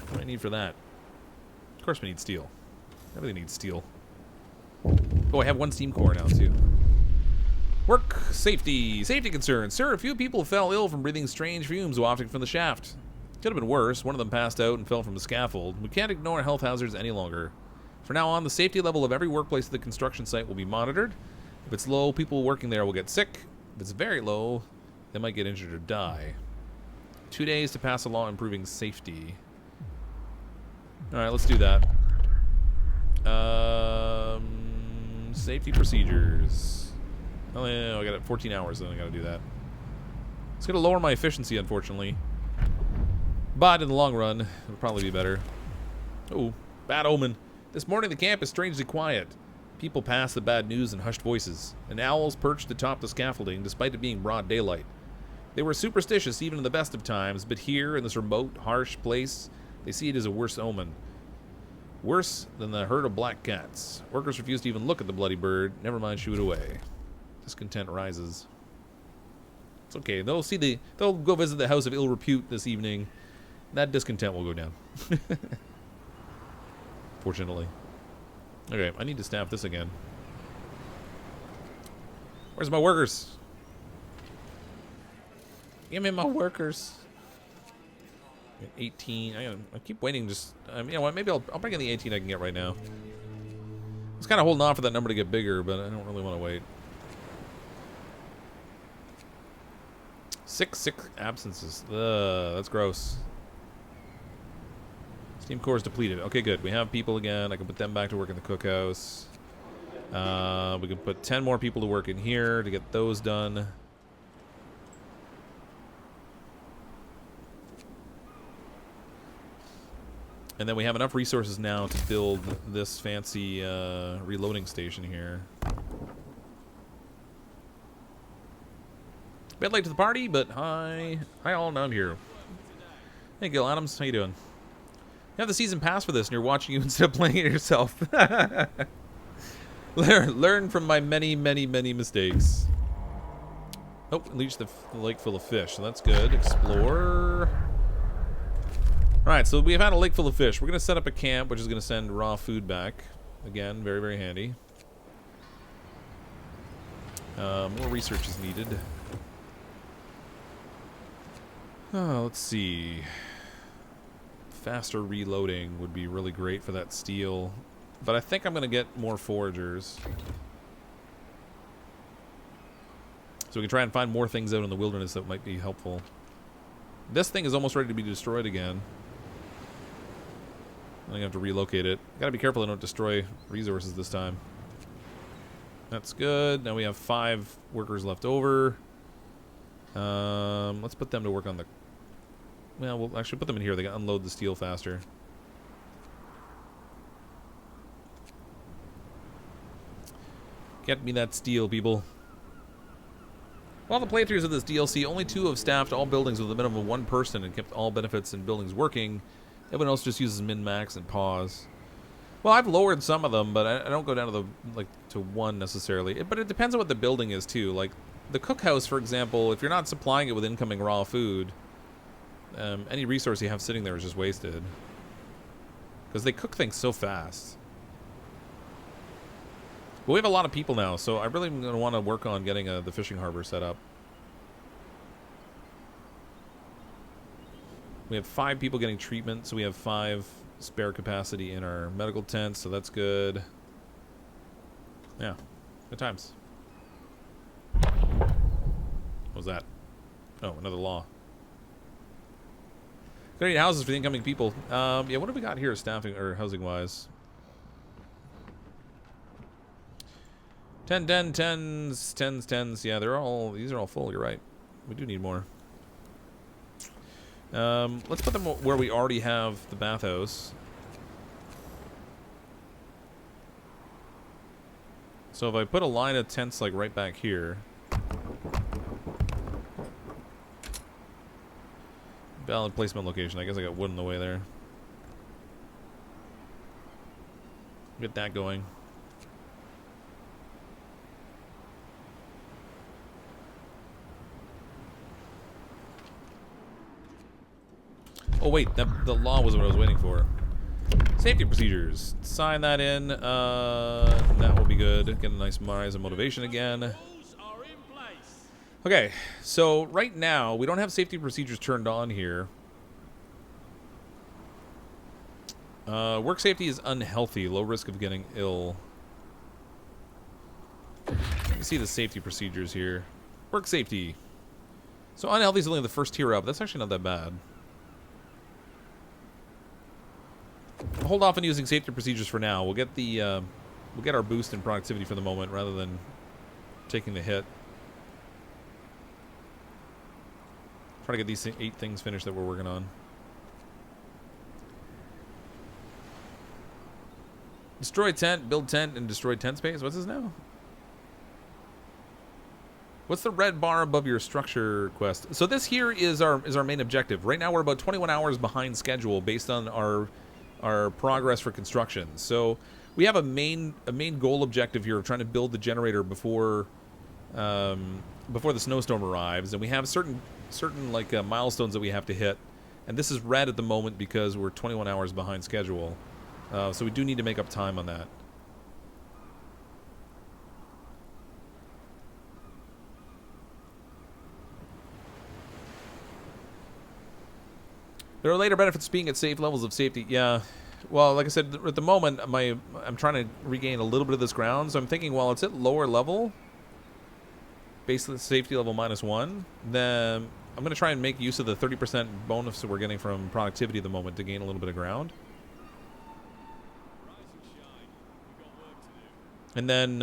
What do I need for that? Of course we need steel. Everything needs steel. Oh, I have 1 steam core now, too. Work safety. Safety concerns. Sir, a few people fell ill from breathing strange fumes wafting from the shaft. Could have been worse. One of them passed out and fell from the scaffold. We can't ignore health hazards any longer. From now on, the safety level of every workplace at the construction site will be monitored. If it's low, people working there will get sick. If it's very low, they might get injured or die. 2 days to pass a law improving safety. Alright, let's do that. Safety procedures. Oh, yeah, I got it 14 hours, then I gotta do that. It's gonna lower my efficiency, unfortunately. But in the long run, it'll probably be better. Oh, bad omen. This morning the camp is strangely quiet. People pass the bad news in hushed voices. And owls perched atop the scaffolding despite it being broad daylight. They were superstitious even in the best of times, but here, in this remote, harsh place, they see it as a worse omen. Worse than the herd of black cats. Workers refuse to even look at the bloody bird, never mind shoo it away. Discontent rises. It's okay. They'll go visit the house of ill repute this evening. That discontent will go down. Fortunately. Okay, I need to staff this again. Where's my workers? Give me my workers. 18. I keep waiting. Just you know what? Maybe I'll bring in the 18 I can get right now. I was kind of holding off for that number to get bigger, but I don't really want to wait. 6 absences. Ugh, that's gross. Steam core is depleted. Okay, good. We have people again. I can put them back to work in the cookhouse. We can put 10 more people to work in here to get those done. And then we have enough resources now to build this fancy reloading station here. Bit late to the party, but hi all, now I'm here. Hey, Gil Adams, how you doing? You have the season pass for this, and you're watching you instead of playing it yourself. Learn from my many, many, many mistakes. Oh, reached the lake full of fish, so that's good. Explore. Alright, so we have had a lake full of fish. We're going to set up a camp, which is going to send raw food back. Again, very, very handy. More research is needed. Oh, let's see. Faster reloading would be really great for that steel. But I think I'm going to get more foragers. So we can try and find more things out in the wilderness that might be helpful. This thing is almost ready to be destroyed again. I'm going to have to relocate it. Gotta be careful I don't destroy resources this time. That's good. Now we have 5 workers left over. Let's put them to work on the... Well, we'll actually put them in here. They can unload the steel faster. Get me that steel, people. While the playthroughs of this DLC, only 2 have staffed all buildings with a minimum of 1 person and kept all benefits and buildings working. Everyone else just uses min-max and pause. Well, I've lowered some of them, but I don't go down to the to 1 necessarily. But it depends on what the building is too. Like the cookhouse, for example, if you're not supplying it with incoming raw food, any resource you have sitting there is just wasted. Because they cook things so fast. But we have a lot of people now, so I really am going to want to work on getting the fishing harbor set up. We have 5 people getting treatment, so we have 5 spare capacity in our medical tents, so that's good. Yeah, good times. What was that? Oh, another law. 38 houses for the incoming people. Yeah, what have we got here, staffing or housing-wise? 10, 10, 10s, 10s, 10s. Yeah, these are all full. You're right. We do need more. Let's put them where we already have the bathhouse. So if I put a line of tents like right back here. Valid placement location. I guess I got wood in the way there. Get that going. Oh wait, the law was what I was waiting for. Safety procedures. Sign that in. That will be good. Get a nice rise of motivation again. Okay, so right now we don't have safety procedures turned on here. Work safety is unhealthy. Low risk of getting ill. You can see the safety procedures here. Work safety. So unhealthy is only the first tier up. That's actually not that bad. Hold off on using safety procedures for now. We'll get the we'll get our boost in productivity for the moment rather than taking the hit. Try to get these 8 things finished that we're working on. Destroy tent, build tent, and destroy tent space. What's this now? What's the red bar above your structure quest? So this here is our main objective. Right now we're about 21 hours behind schedule based on our progress for construction. So we have a main goal objective here of trying to build the generator before the snowstorm arrives, and we have certain like milestones that we have to hit, and this is red at the moment because we're 21 hours behind schedule. So we do need to make up time on that. There are later benefits to being at safe levels of safety. Yeah. Well, like I said, at the moment, I'm trying to regain a little bit of this ground, so I'm thinking while it's at lower level, basically safety level -1, then I'm going to try and make use of the 30% bonus that we're getting from productivity at the moment to gain a little bit of ground. And then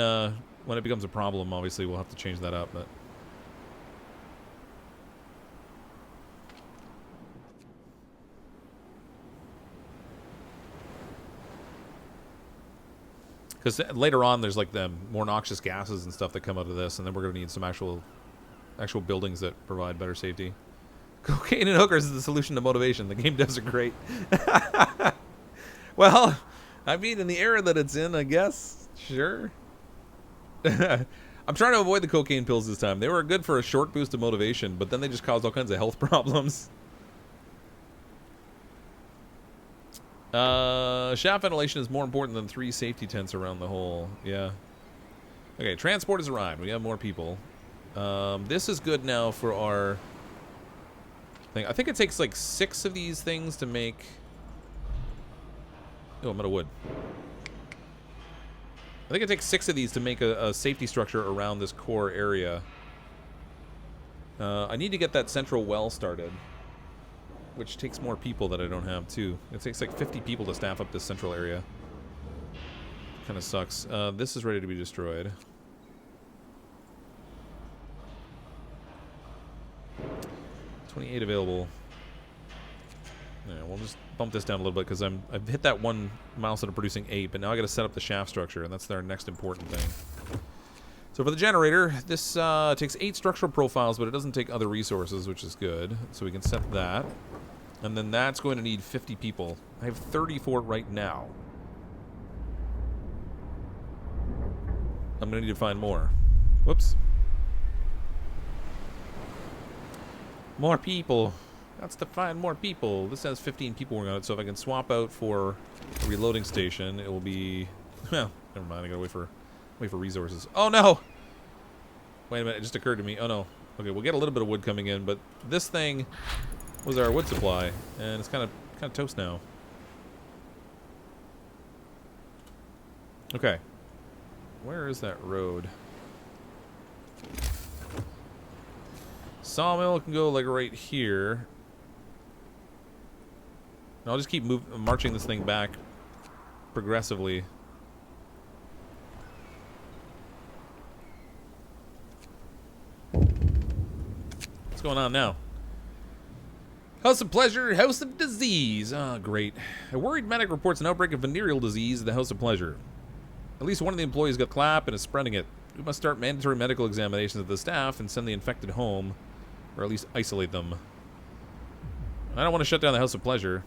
when it becomes a problem, obviously we'll have to change that up. But because later on there's like the more noxious gases and stuff that come out of this, and then we're going to need some actual buildings that provide better safety. Cocaine and hookers is the solution to motivation. The game does it great. Well, I mean, in the era that it's in, I guess. Sure. I'm trying to avoid the cocaine pills this time. They were good for a short boost of motivation, but then they just caused all kinds of health problems. Shaft ventilation is more important than 3 safety tents around the hole. Yeah. Okay, transport has arrived. We have more people. This is good now for our thing. I think it takes like 6 of these things to make... Oh, I'm out of wood. I think it takes 6 of these to make a safety structure around this core area. I need to get that central well started, which takes more people that I don't have, too. It takes like 50 people to staff up this central area. Kind of sucks. This is ready to be destroyed. 28 available. Yeah, we'll just bump this down a little bit because I've hit that 1 milestone of producing 8, but now I got to set up the shaft structure, and that's their next important thing. So for the generator, this takes 8 structural profiles, but it doesn't take other resources, which is good. So we can set that, and then that's going to need 50 people. I have 30 for it right now. I'm going to need to find more. Whoops. More people. That's to find more people. This has 15 people working on it, so if I can swap out for a reloading station, it will be... Well, never mind. I gotta wait for resources. Oh, no! Wait a minute. It just occurred to me. Oh, no. Okay, we'll get a little bit of wood coming in, but this thing was our wood supply, and it's kind of toast now. Okay. Where is that road? Sawmill can go like right here. I'll just keep marching this thing back progressively. What's going on now? House of Pleasure, House of Disease. Ah, great. A worried medic reports an outbreak of venereal disease at the House of Pleasure. At least one of the employees got clap and is spreading it. We must start mandatory medical examinations of the staff and send the infected home, or at least isolate them. I don't want to shut down the House of Pleasure.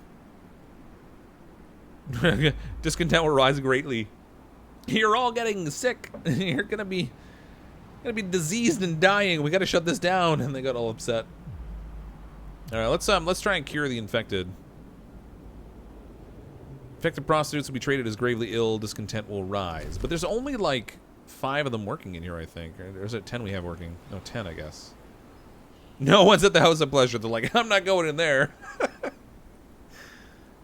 Discontent will rise greatly. You're all getting sick. You're gonna be diseased and dying. We gotta shut this down. And they got all upset. Alright, let's try and cure the infected. Infected prostitutes will be treated as gravely ill. Discontent will rise. But there's only like 5 of them working in here, I think. Or is it 10 we have working? No, 10, I guess. No one's at the House of Pleasure. They're like, I'm not going in there.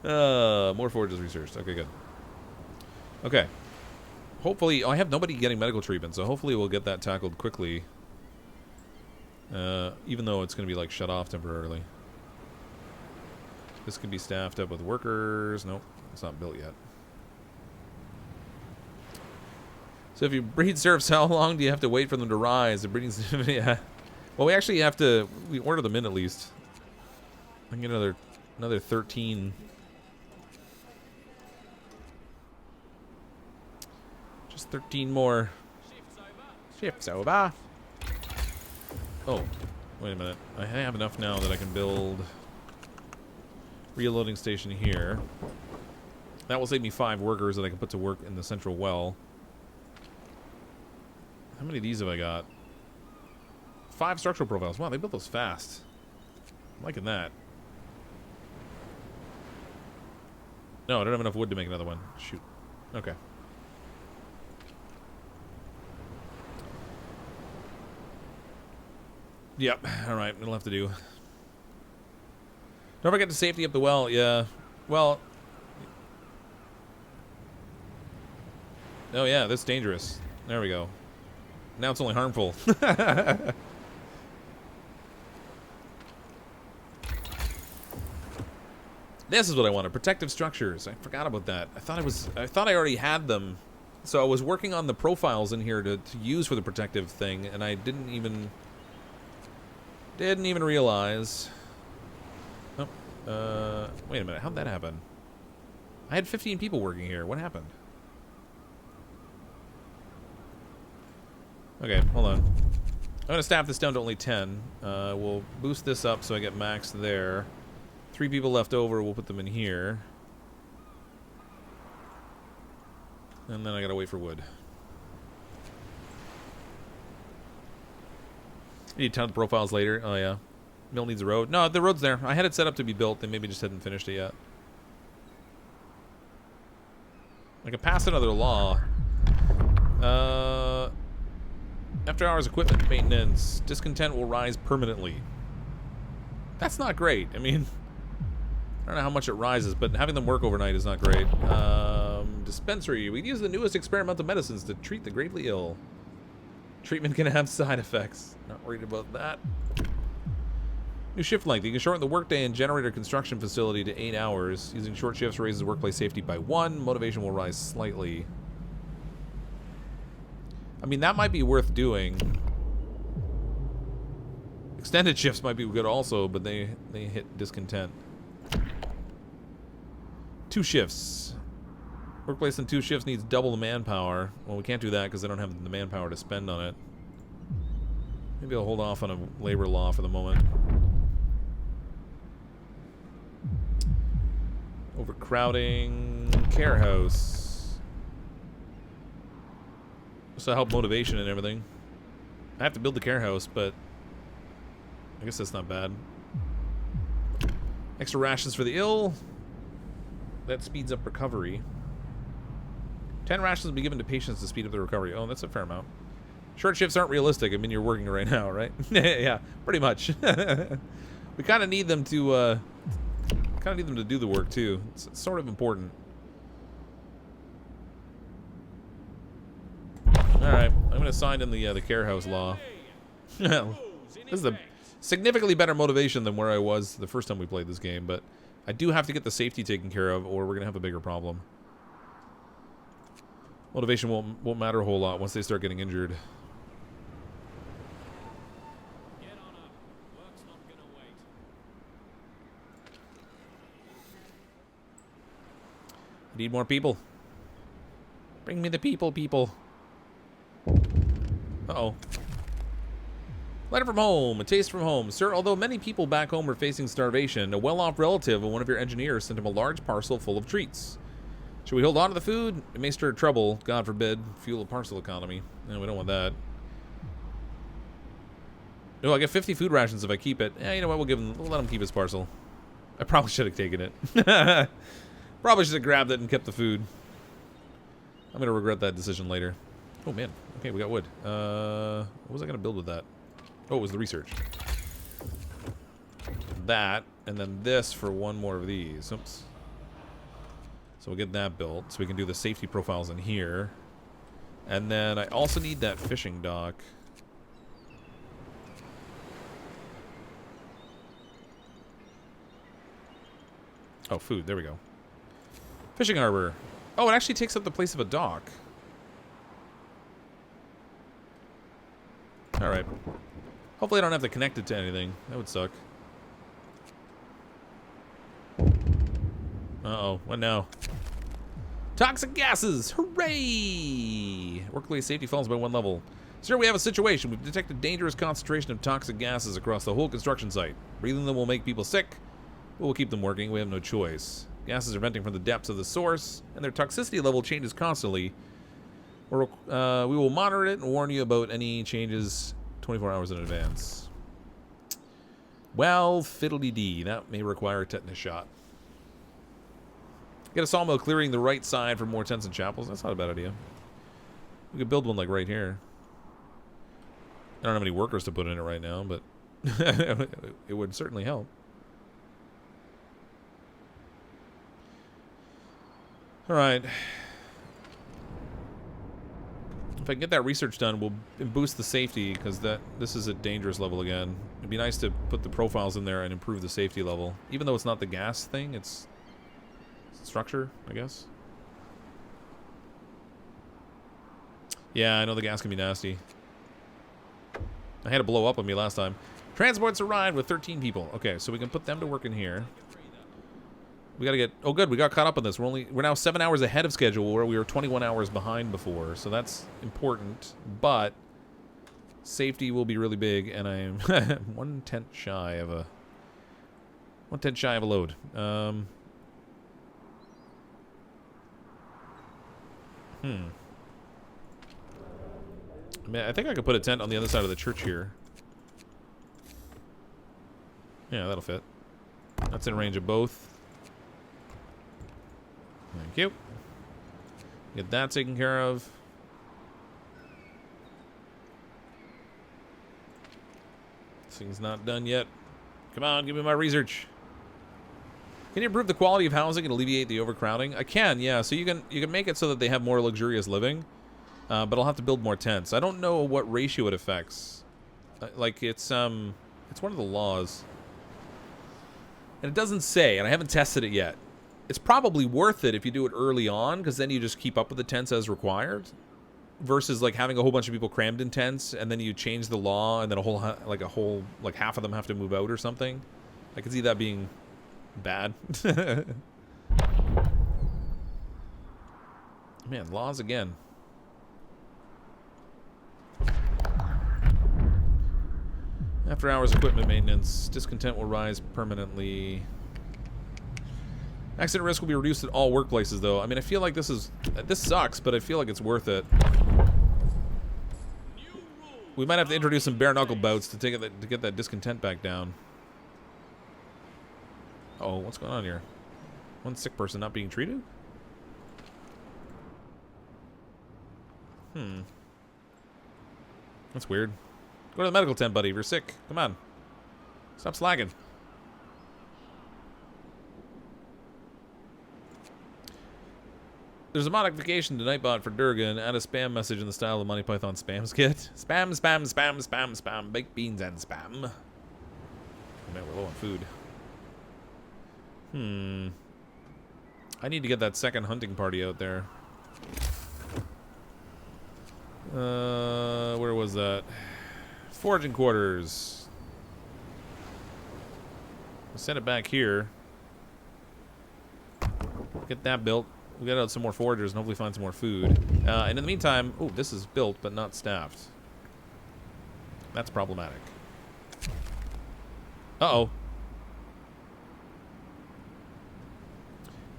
More forges researched. Okay, good. Okay. Hopefully, I have nobody getting medical treatment, so hopefully we'll get that tackled quickly. Even though it's going to be like shut off temporarily. This can be staffed up with workers. Nope, it's not built yet. So if you breed serfs, how long do you have to wait for them to rise? The breeding... Yeah. Well, we actually have to... We order them in at least. I can get another 13... Just 13 more. Shift's over. Oh, wait a minute. I have enough now that I can build reloading station here. That will save me 5 workers that I can put to work in the central well. How many of these have I got? 5 structural profiles. Wow, they built those fast. I'm liking that. No, I don't have enough wood to make another one. Shoot. Okay. Yep. Alright, it'll have to do. Don't forget to safety up the well. Yeah. Well. Oh, yeah, that's dangerous. There we go. Now it's only harmful. This is what I wanted. Protective structures. I forgot about that. I thought I already had them. So I was working on the profiles in here to use for the protective thing, and I didn't even realize. Oh, wait a minute. How'd that happen? I had 15 people working here. What happened? Okay, hold on. going to staff this down to only 10. We'll boost this up so I get max there. 3 people left over. We'll put them in here. And then I got to wait for wood. You need a ton of profiles later. Oh, yeah. Mill needs a road. No, the road's there. I had it set up to be built. They maybe just hadn't finished it yet. I can pass another law. After hours equipment maintenance, discontent will rise permanently. That's not great. I mean, I don't know how much it rises, but having them work overnight is not great. Dispensary. We use the newest experimental medicines to treat the gravely ill. Treatment can have side effects. Not worried about that. New shift length. You can shorten the workday in generator construction facility to 8 hours. Using short shifts raises workplace safety by 1. Motivation will rise slightly. I mean, that might be worth doing. Extended shifts might be good also, but they hit discontent. 2 shifts. Workplace in 2 shifts needs double the manpower. Well, we can't do that because I don't have the manpower to spend on it. Maybe I'll hold off on a labor law for the moment. Overcrowding. Care house. So help motivation and everything. I have to build the care house, but I guess that's not bad. Extra rations for the ill. That speeds up recovery. 10 rations will be given to patients to speed up their recovery. Oh, that's a fair amount. Short shifts aren't realistic. I mean, you're working right now, right? Yeah, pretty much. We kind of need them to do the work too. It's sort of important. All right, I'm going to sign in the care house law. This is a significantly better motivation than where I was the first time we played this game, but I do have to get the safety taken care of, or we're going to have a bigger problem. Motivation won't matter a whole lot once they start getting injured. I need more people. Bring me the people. Uh-oh. Letter from home. A taste from home. Sir, although many people back home are facing starvation, a well-off relative of one of your engineers sent him a large parcel full of treats. Should we hold on to the food? It may stir trouble, God forbid, fuel a parcel economy. No, we don't want that. No, I get 50 food rations if I keep it. Yeah, you know what? We'll let him keep his parcel. I probably should have taken it. Probably should have grabbed it and kept the food. I'm going to regret that decision later. Oh, man. Okay, we got wood. What was I going to build with that? Oh, it was the research. That, and then this for one more of these. Oops. So we'll get that built, so we can do the safety profiles in here. And then I also need that fishing dock. Oh, food. There we go. Fishing harbor. Oh, it actually takes up the place of a dock. Alright. Hopefully I don't have to connect it to anything. That would suck. Uh-oh. What now? Toxic gases! Hooray! Workplace safety falls by 1 level. Sir, we have a situation. We've detected dangerous concentration of toxic gases across the whole construction site. Breathing them will make people sick. But we'll keep them working. We have no choice. Gases are venting from the depths of the source, and their toxicity level changes constantly. We will monitor it and warn you about any changes 24 hours in advance. Well, fiddly-dee. That may require a tetanus shot. Get a sawmill clearing the right side for more tents and chapels. That's not a bad idea. We could build one like right here. I don't have any workers to put in it right now, but it would certainly help. Alright. If I can get that research done, we'll boost the safety, because this is a dangerous level again. It'd be nice to put the profiles in there and improve the safety level. Even though it's not the gas thing, it's structure, I guess. Yeah, I know the gas can be nasty. I had to blow up on me last time. Transports arrived with 13 people. Okay, so we can put them to work in here. We gotta get... Oh, good. We got caught up on this. We're now 7 hours ahead of schedule, where we were 21 hours behind before. So that's important. But Safety will be really big, and I'm 1 tent shy of a 1 tent shy of a load. I mean, I think I could put a tent on the other side of the church here. Yeah, that'll fit. That's in range of both. Thank you. Get that taken care of. This thing's not done yet. Come on, give me my research. Can you improve the quality of housing and alleviate the overcrowding? I can, yeah. So you can make it so that they have more luxurious living, but I'll have to build more tents. I don't know what ratio it affects. Like it's one of the laws, and it doesn't say, and I haven't tested it yet. It's probably worth it if you do it early on, because then you just keep up with the tents as required, versus like having a whole bunch of people crammed in tents, and then you change the law, and then like half of them have to move out or something. I could see that being bad. Man, laws again. After hours equipment maintenance, discontent will rise permanently. Accident risk will be reduced at all workplaces, though. I mean, I feel like this sucks, but I feel like it's worth it. We might have to introduce some bare knuckle bouts to get that discontent back down. Oh, what's going on here? One sick person not being treated? That's weird. Go to the medical tent, buddy, if you're sick. Come on. Stop slacking. There's a modification to Nightbot for Durgan. Add a spam message in the style of Monty Python spam skit. Spam, spam, spam, spam, spam. Baked beans and spam. Oh, man, we're low on food. I need to get that second hunting party out there. Where was that? Foraging quarters. We'll send it back here. Get that built. We'll get out some more foragers and hopefully find some more food. And in the meantime, oh, this is built but not staffed. That's problematic. Uh-oh.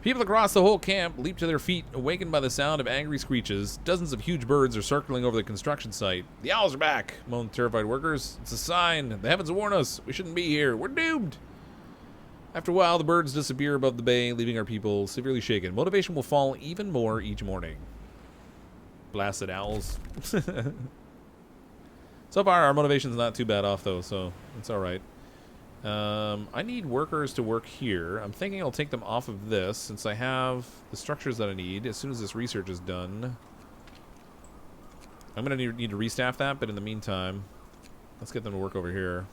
People across the whole camp leap to their feet, awakened by the sound of angry screeches. Dozens of huge birds are circling over the construction site. The owls are back, moan the terrified workers. It's a sign. The heavens warn us. We shouldn't be here. We're doomed. After a while, the birds disappear above the bay, leaving our people severely shaken. Motivation will fall even more each morning. Blasted owls. So far, our motivation's not too bad off, though, so it's alright. I need workers to work here. I'm thinking I'll take them off of this, since I have the structures that I need. As soon as this research is done, I'm going to need to restaff that, but in the meantime, let's get them to work over here.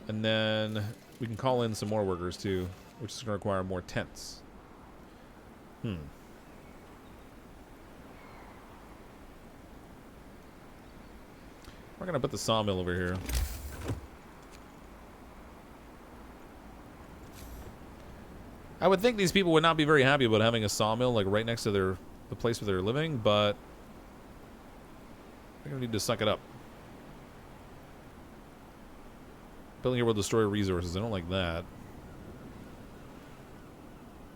And then we can call in some more workers, too, which is going to require more tents. We're going to put the sawmill over here. I would think these people would not be very happy about having a sawmill like right next to the place where they're living, but they're gonna need to suck it up. Building here will destroy resources. I don't like that.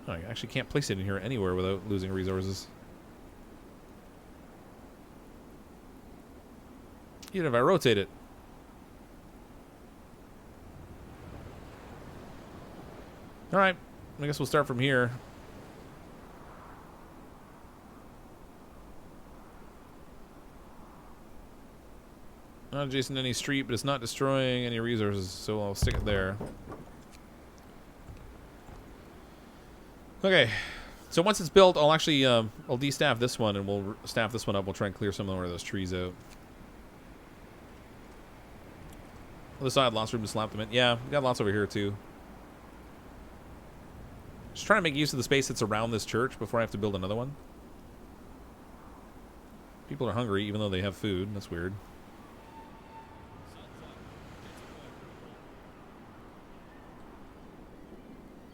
Oh, I actually can't place it in here anywhere without losing resources. Even if I rotate it. Alright. I guess we'll start from here. Not adjacent to any street, but it's not destroying any resources, so I'll stick it there. Okay, so once it's built, I'll actually I'll de-staff this one, and we'll staff this one up. We'll try and clear some of those trees out. Other side, lots of room to slap them in. Yeah, we got lots over here too. Just trying to make use of the space that's around this church before I have to build another one. People are hungry even though they have food. That's weird.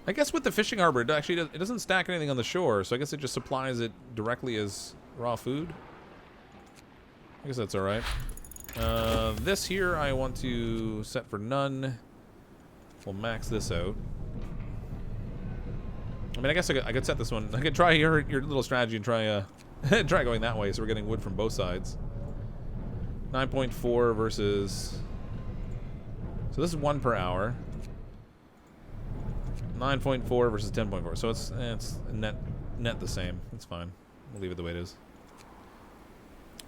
I guess with the fishing harbor, it doesn't stack anything on the shore, so I guess it just supplies it directly as raw food. I guess that's alright. This here I want to set for none. We'll max this out. I mean, I guess I could set this one. I could try your little strategy and try try going that way, so we're getting wood from both sides. 9.4 versus... So this is 1 per hour. 9.4 versus 10.4. So it's net the same. That's fine. We'll leave it the way it is.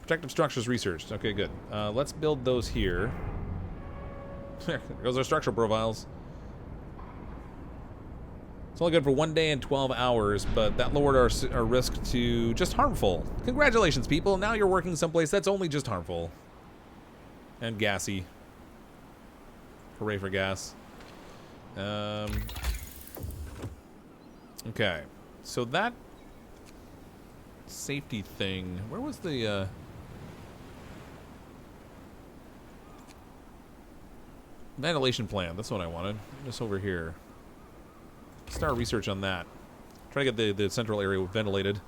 Protective structures researched. Okay, good. Let's build those here. There goes our structural profiles. It's only good for 1 day and 12 hours, but that lowered our risk to just harmful. Congratulations, people. Now you're working someplace that's only just harmful. And gassy. Hooray for gas. Okay. So that safety thing... Where was the... ventilation plan. That's what I wanted. Just over here. Start research on that. Try to get the central area ventilated.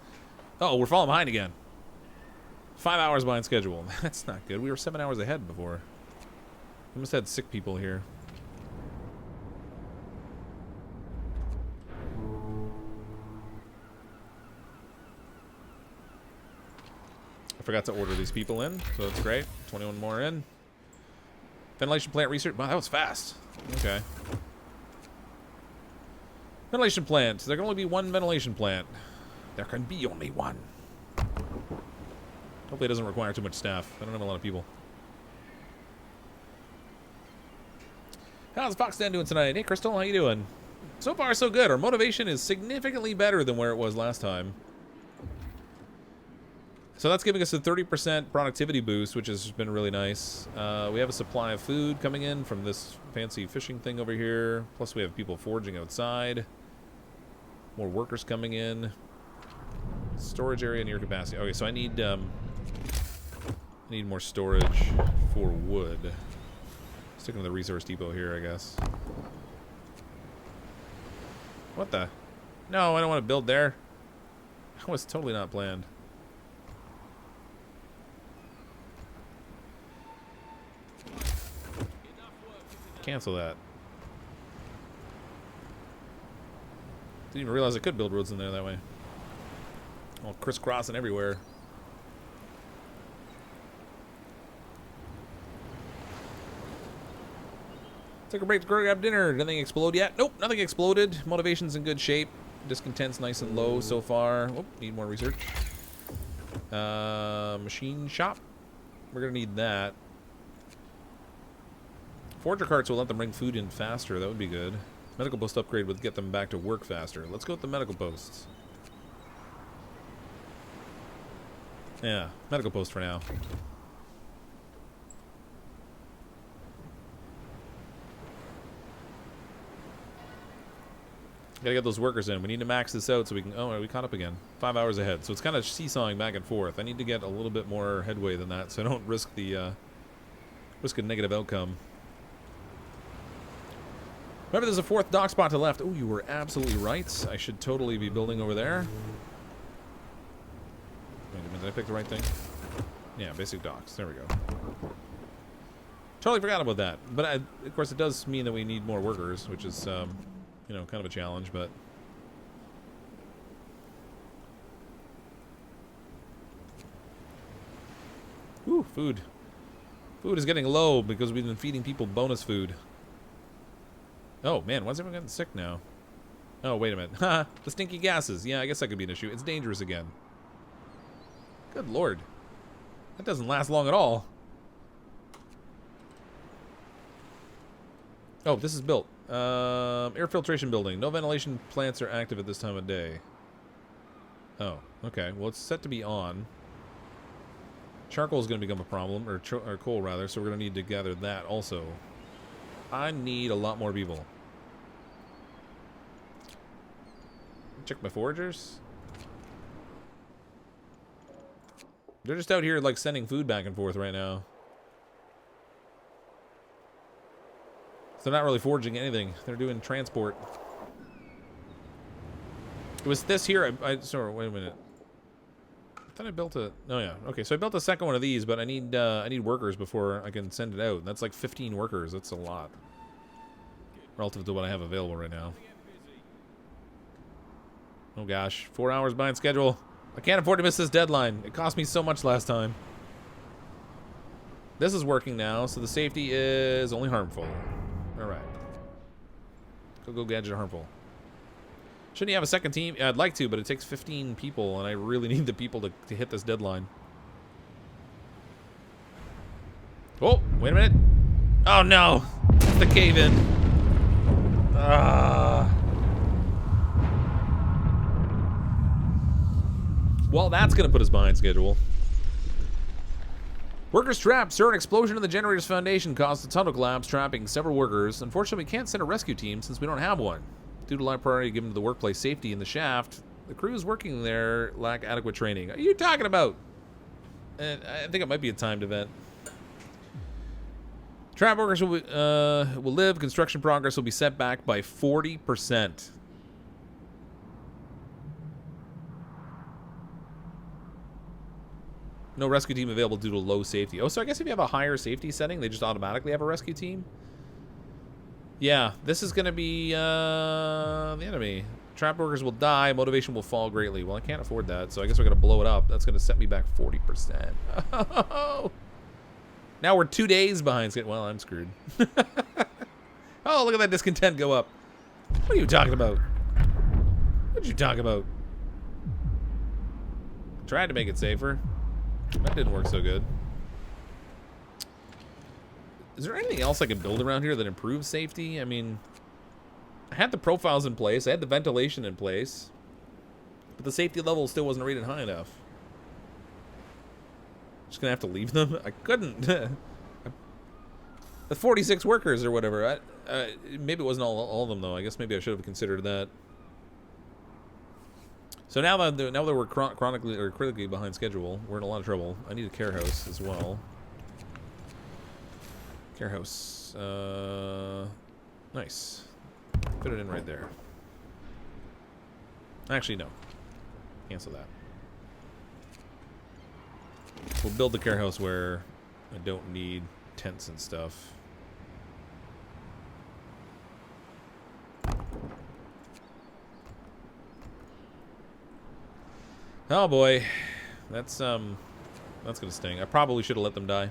Oh, we're falling behind again. 5 hours behind schedule. That's not good. We were 7 hours ahead before. We must have had sick people here. I forgot to order these people in, so that's great. 21 more in. Ventilation plant research. Wow, that was fast. Okay. Ventilation plant. There can only be one ventilation plant. There can be only one. Hopefully it doesn't require too much staff. I don't have a lot of people. How's Fox Dan doing tonight? Hey, Crystal, how you doing? So far, so good. Our motivation is significantly better than where it was last time. So that's giving us a 30% productivity boost, which has been really nice. We have a supply of food coming in from this fancy fishing thing over here. Plus we have people foraging outside. More workers coming in. Storage area near capacity. Okay, so I need more storage for wood. Sticking to the resource depot here, I guess. What the? No, I don't want to build there. That was totally not planned. Cancel that. Didn't even realize I could build roads in there that way. All crisscrossing everywhere. Took a break to grab dinner. Nothing explode yet? Nope, nothing exploded. Motivation's in good shape. Discontent's nice and low so far. Oh, need more research. Machine shop. We're gonna need that. Forger carts will let them bring food in faster. That would be good. Medical post upgrade would get them back to work faster. Let's go with the medical posts. Yeah, medical post for now. Gotta get those workers in. We need to max this out so we can... Oh, we caught up again. 5 hours ahead. So it's kind of seesawing back and forth. I need to get a little bit more headway than that so I don't risk the... risk a negative outcome. Remember, there's a 4th dock spot to the left. Oh, you were absolutely right. I should totally be building over there. Wait a minute, did I pick the right thing? Yeah, basic docks. There we go. Totally forgot about that. But, of course, it does mean that we need more workers, which is, you know, kind of a challenge, but... Ooh, food. Food is getting low because we've been feeding people bonus food. Oh, man, why is everyone getting sick now? Oh, wait a minute. Ha! The stinky gases. Yeah, I guess that could be an issue. It's dangerous again. Good lord. That doesn't last long at all. Oh, this is built. Air filtration building. No ventilation plants are active at this time of day. Oh, okay. Well, it's set to be on. Charcoal is going to become a problem, or coal rather, so we're going to need to gather that also. I need a lot more people. Check my foragers. They're just out here like sending food back and forth right now. So they're not really foraging anything. They're doing transport. It was this here. Sorry, wait a minute. I thought I built a... Oh, yeah. Okay, so I built a second one of these, but I need workers before I can send it out. That's like 15 workers. That's a lot. Relative to what I have available right now. Oh, gosh. 4 hours behind schedule. I can't afford to miss this deadline. It cost me so much last time. This is working now, so the safety is only harmful. All right. Go gadget harmful. Shouldn't you have a second team? Yeah, I'd like to, but it takes 15 people, and I really need the people to hit this deadline. Oh, wait a minute. Oh, no. It's the cave-in. Well, that's going to put us behind schedule. Workers trapped. Sir, an explosion in the generator's foundation caused a tunnel collapse, trapping several workers. Unfortunately, we can't send a rescue team since we don't have one. Due to high priority given to the workplace safety in the shaft, the crews working there lack adequate training. What are you talking about? I think it might be a timed event. Trap workers will live. Construction progress will be set back by 40%. No rescue team available due to low safety. Oh, so I guess if you have a higher safety setting, they just automatically have a rescue team? Yeah, this is going to be the enemy. Trap workers will die. Motivation will fall greatly. Well, I can't afford that, so I guess we're going to blow it up. That's going to set me back 40%. Oh, now we're 2 days behind. Well, I'm screwed. Oh, look at that discontent go up. What are you talking about? What are you talking about? Tried to make it safer. That didn't work so good. Is there anything else I can build around here that improves safety? I mean, I had the profiles in place. I had the ventilation in place. But the safety level still wasn't rated high enough. Just gonna have to leave them? I couldn't. The 46 workers or whatever. Maybe it wasn't all of them, though. I guess maybe I should have considered that. So now that we're chronically or critically behind schedule, we're in a lot of trouble. I need a care house as well. Care house. Nice. Put it in right there. Actually, no. Cancel that. We'll build the care house where I don't need tents and stuff. Oh boy. That's gonna sting. I probably should have let them die.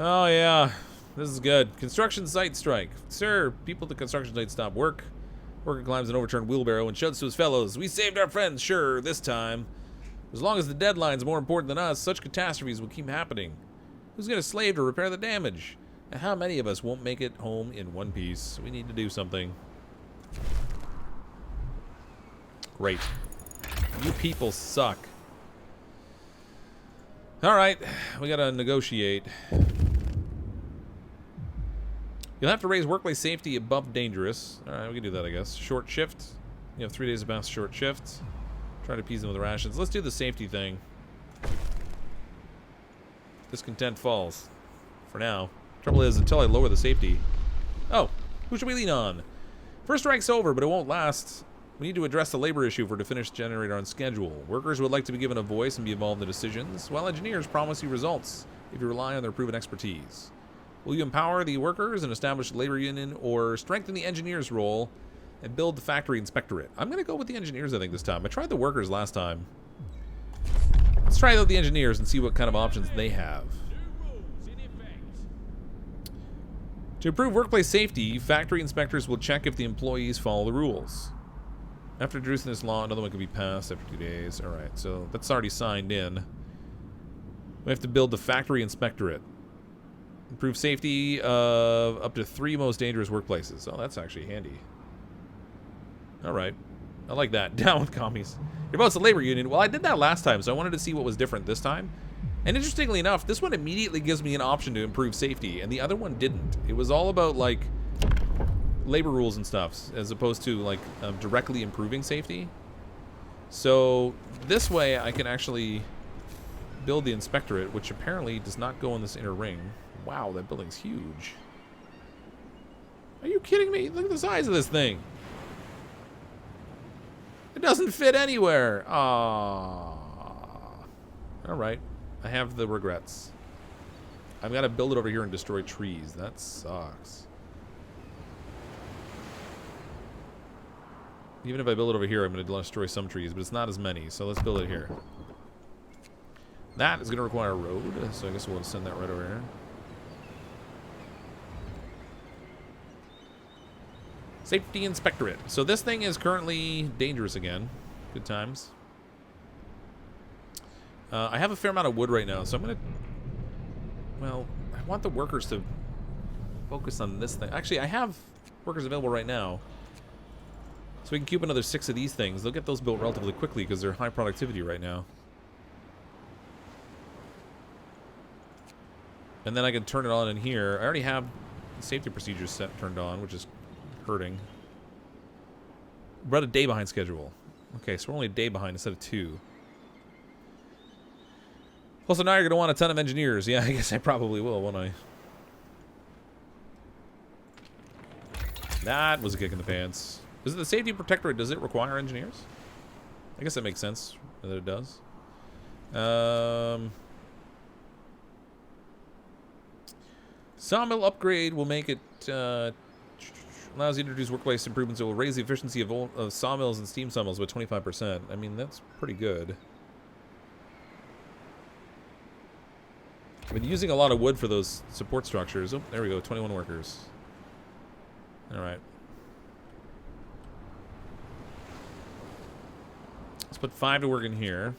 Oh, yeah. This is good. Construction site strike. Sir, people at the construction site stop work. Worker climbs an overturned wheelbarrow and shouts to his fellows, "We saved our friends, sure, this time. As long as the deadline's more important than us, such catastrophes will keep happening. Who's going to slave to repair the damage? And how many of us won't make it home in one piece? We need to do something." Great. You people suck. Alright, we gotta negotiate. You'll have to raise workplace safety above dangerous. Alright, we can do that, I guess. Short shift. You have 3 days of past short shift. Try to appease them with rations. Let's do the safety thing. Discontent falls. For now. Trouble is, until I lower the safety... Oh, who should we lean on? First strike's over, but it won't last. We need to address the labor issue for to finish the generator on schedule. Workers would like to be given a voice and be involved in the decisions, while engineers promise you results if you rely on their proven expertise. Will you empower the workers and establish a labor union, or strengthen the engineers' role and build the factory inspectorate? I'm going to go with the engineers, I think, this time. I tried the workers last time. Let's try out the engineers and see what kind of options they have. To improve workplace safety, factory inspectors will check if the employees follow the rules. After introducing this law, another one can be passed after 2 days. Alright, so that's already signed in. We have to build the factory inspectorate. Improve safety of up to 3 most dangerous workplaces. Oh, that's actually handy. Alright. I like that. Down with commies. You're about the labor union. Well, I did that last time, so I wanted to see what was different this time. And interestingly enough, this one immediately gives me an option to improve safety, and the other one didn't. It was all about, like, labor rules and stuff, as opposed to, like, directly improving safety. So, this way I can actually build the inspectorate, which apparently does not go in this inner ring. Wow, that building's huge. Are you kidding me? Look at the size of this thing. It doesn't fit anywhere. Aww. Alright. I have the regrets. I've got to build it over here and destroy trees. That sucks. Even if I build it over here, I'm going to destroy some trees, but it's not as many, so let's build it here. That is going to require a road, so I guess we'll send that right over here. Safety Inspectorate. So this thing is currently dangerous again. Good times. I have a fair amount of wood right now, so I'm going to... Well, I want the workers to focus on this thing. Actually, I have workers available right now. So we can keep another 6 of these things. They'll get those built relatively quickly because they're high productivity right now. And then I can turn it on in here. I already have the safety procedures turned on, which is hurting. We're about a day behind schedule. Okay, so we're only a day behind instead of 2. Also, now you're going to want a ton of engineers. Yeah, I guess I probably will, won't I? That was a kick in the pants. Is it the safety protectorate? Does it require engineers? I guess that makes sense that it does. Sawmill upgrade will make it... allows you to introduce workplace improvements that will raise the efficiency of sawmills and steam sawmills by 25%. I mean, that's pretty good. I've been using a lot of wood for those support structures. Oh, there we go, 21 workers. Alright. Let's put 5 to work in here.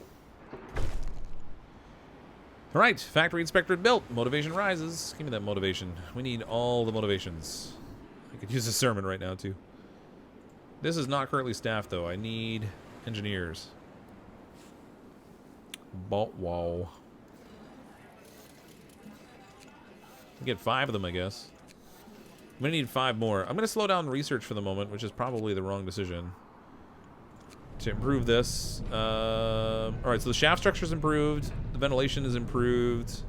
Alright, factory inspectorate built. Motivation rises. Give me that motivation. We need all the motivations. I could use a sermon right now, too. This is not currently staffed, though. I need engineers. Whoa. Get 5 of them, I guess. I'm going to need 5 more. I'm going to slow down research for the moment, which is probably the wrong decision. To improve this. Alright, so the shaft structure is improved. The ventilation is improved.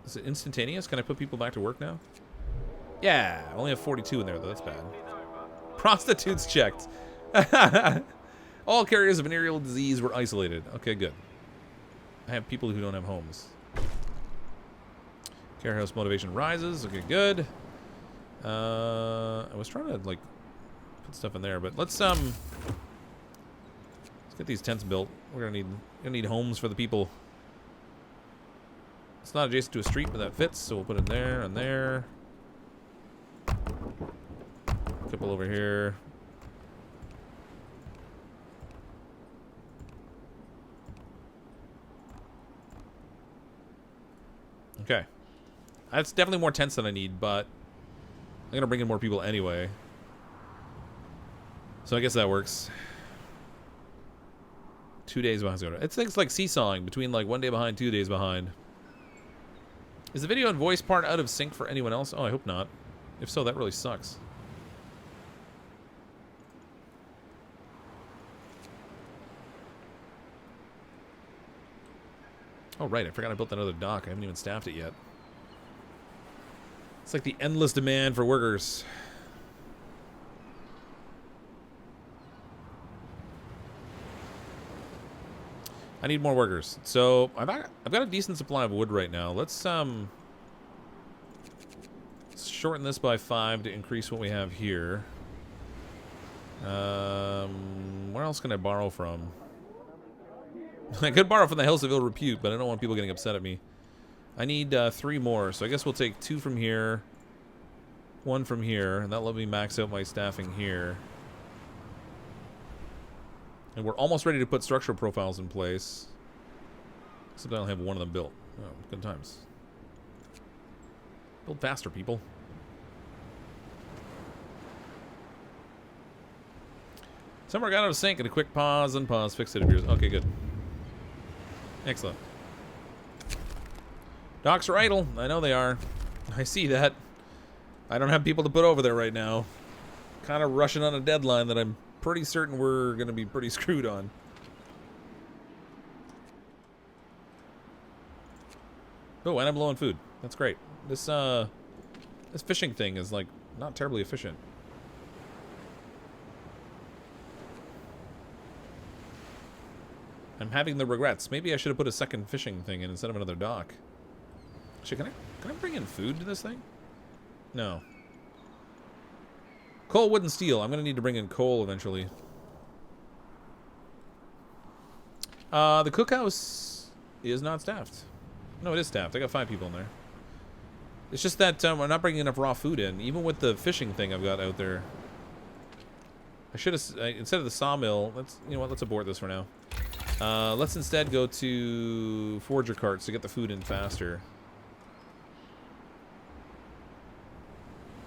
Is it instantaneous? Can I put people back to work now? Yeah, I only have 42 in there, though. That's bad. Prostitutes checked. All carriers of venereal disease were isolated. Okay, good. I have people who don't have homes. Care house motivation rises. Okay, good. I was trying to, like, put stuff in there, but let's get these tents built. We're gonna need homes for the people. It's not adjacent to a street, but that fits, so we'll put it there and there. A couple over here. Okay. That's definitely more tents than I need, but I'm gonna bring in more people anyway. So I guess that works. 2 days behind schedule. It's things like seesawing between like 1 day behind, 2 days behind. Is the video and voice part out of sync for anyone else? Oh, I hope not. If so, that really sucks. Oh, right. I forgot I built another dock. I haven't even staffed it yet. It's like the endless demand for workers. I need more workers. So I've got a decent supply of wood right now. Let's shorten this by 5 to increase what we have here. Where else can I borrow from? I could borrow from the Hills of Ill Repute, but I don't want people getting upset at me. I need 3 more, so I guess we'll take 2 from here, 1 from here, and that'll let me max out my staffing here. And we're almost ready to put structural profiles in place. Except I don't have one of them built. Oh, good times. Build faster, people. Somewhere got out of sync and a quick pause, unpause, fix it appears. Okay, good. Excellent. Docks are idle. I know they are. I see that. I don't have people to put over there right now. Kind of rushing on a deadline that I'm pretty certain we're going to be pretty screwed on. Oh, and I'm low on food. That's great. This fishing thing is, like, not terribly efficient. I'm having the regrets. Maybe I should have put a second fishing thing in instead of another dock. Actually, can I bring in food to this thing? No. Coal, wood, and steel. I'm going to need to bring in coal eventually. The cookhouse is not staffed. No, it is staffed. I got 5 people in there. It's just that we're not bringing enough raw food in. Even with the fishing thing I've got out there. I should have, instead of the sawmill, you know what, let's abort this for now. Let's instead go to forger carts to get the food in faster.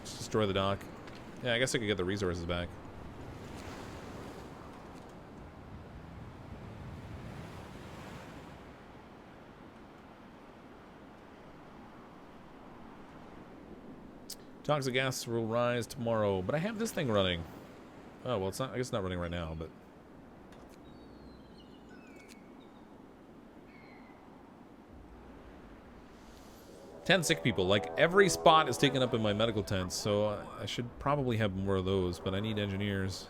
Just destroy the dock. Yeah, I guess I could get the resources back. Toxic gas will rise tomorrow, but I have this thing running. Oh, well, it's not, I guess it's not running right now, but... Ten sick people. Like, every spot is taken up in my medical tents, so I should probably have more of those, but I need engineers.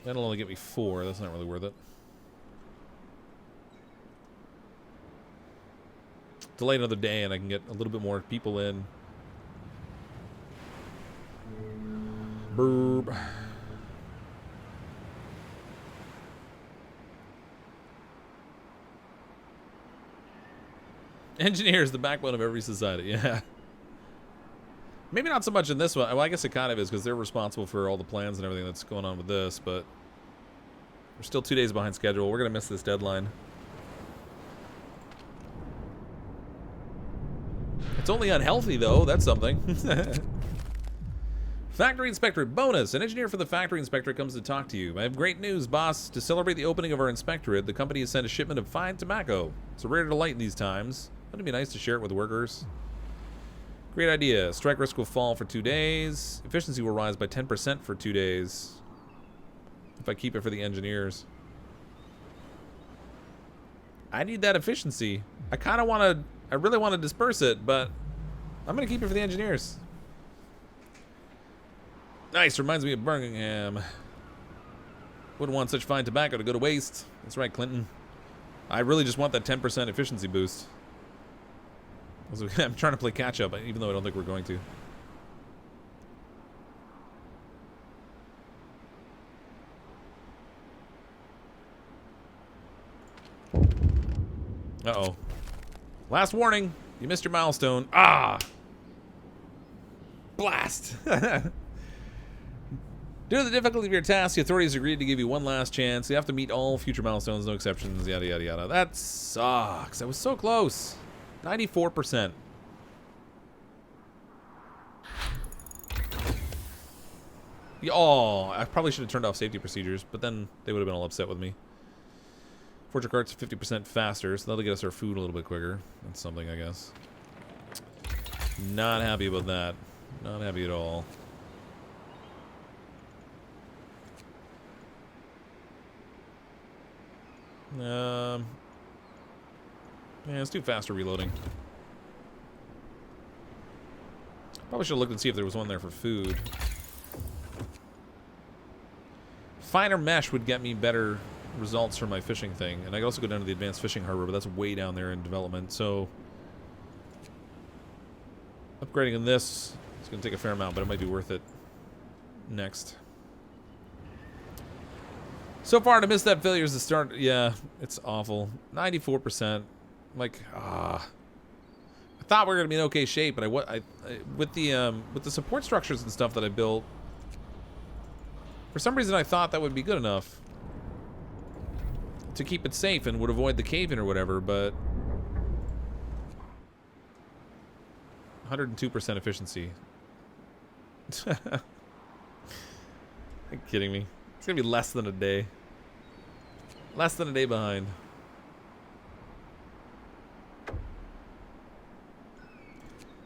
That'll only get me 4. That's not really worth it. Delay another day and I can get a little bit more people in. Burp. Engineer is the backbone of every society, yeah. Maybe not so much in this one. Well, I guess it kind of is because they're responsible for all the plans and everything that's going on with this, but we're still 2 days behind schedule. We're going to miss this deadline. It's only unhealthy, though. That's something. Factory Inspectorate bonus. An engineer for the Factory Inspectorate comes to talk to you. I have great news, boss. To celebrate the opening of our Inspectorate, the company has sent a shipment of fine tobacco. It's a rare delight in these times. Wouldn't it be nice to share it with workers? Great idea. Strike risk will fall for 2 days. Efficiency will rise by 10% for 2 days. If I keep it for the engineers. I need that efficiency. I really want to disperse it, but I'm going to keep it for the engineers. Nice. Reminds me of Birmingham. Wouldn't want such fine tobacco to go to waste. That's right, Clinton. I really just want that 10% efficiency boost. I'm trying to play catch up, even though I don't think we're going to. Uh-oh. Last warning. You missed your milestone. Ah! Blast! Due to the difficulty of your task, the authorities agreed to give you one last chance. You have to meet all future milestones, no exceptions, yada yada yada. That sucks. I was so close. 94%. Oh, I probably should have turned off safety procedures, but then they would have been all upset with me. Forger carts 50% faster, so that'll get us our food a little bit quicker. That's something, I guess. Not happy about that. Not happy at all. Yeah, let's do faster reloading. Probably should have looked and see if there was one there for food. Finer mesh would get me better results from my fishing thing, and I could also go down to the advanced fishing harbor, but that's way down there in development, so upgrading in this is going to take a fair amount, but it might be worth it next. So far to miss that failure is the start. Yeah, it's awful. 94%. Like, I thought we were gonna be in okay shape, but with the support structures and stuff that I built, for some reason I thought that would be good enough to keep it safe and would avoid the cave-in or whatever, but 102% efficiency. Are you kidding me? It's gonna be less than a day. Less than a day behind.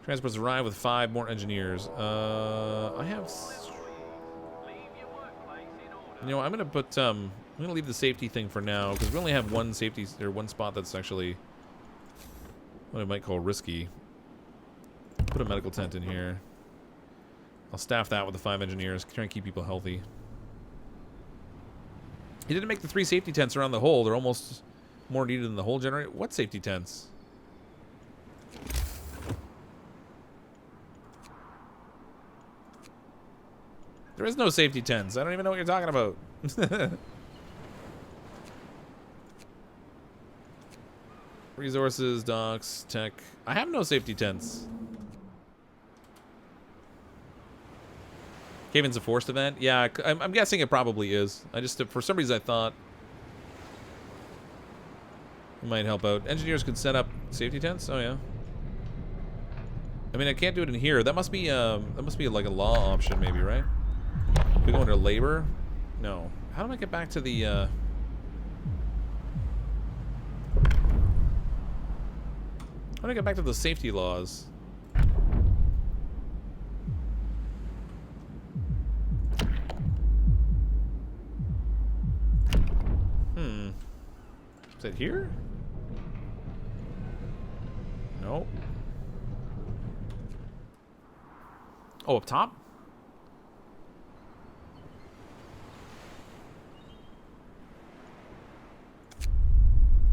Transports arrive with 5 more engineers. I have... You know, I'm gonna put, I'm gonna leave the safety thing for now, because we only have one safety, or one spot that's actually what I might call risky. Put a medical tent in here. I'll staff that with the 5 engineers, try and keep people healthy. He didn't make the 3 safety tents around the hole. They're almost more needed than the whole generator. What safety tents? There is no safety tents. I don't even know what you're talking about. Resources, docks, tech. I have no safety tents. Cave-in's a forced event? Yeah, I'm guessing it probably is. I just, for some reason, I thought it might help out. Engineers could set up safety tents? Oh, yeah. I mean, I can't do it in here. That must be like a law option, maybe, right? We go under labor? No. How do I get back to the, How do I get back to the safety laws? Is it here? No. Oh, up top?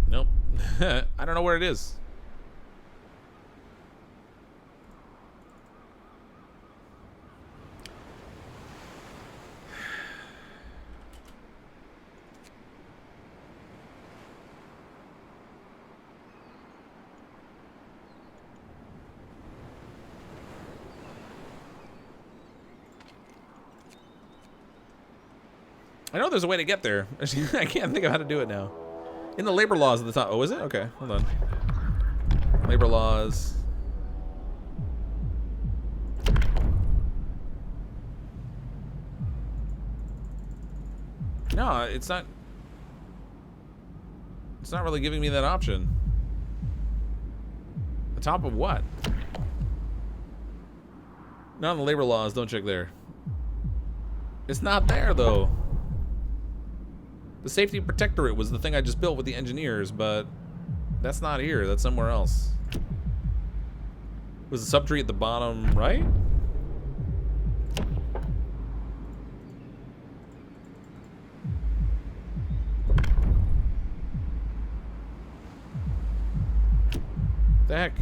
Nope. I don't know where it is. I know there's a way to get there. I can't think of how to do it now. In the labor laws at the top. Oh, is it? Okay, hold on. Labor laws. No, it's not. It's not really giving me that option. The top of what? Not in the labor laws. Don't check there. It's not there, though. The safety protectorate was the thing I just built with the engineers, but that's not here. That's somewhere else. Was the subtree at the bottom right? The heck?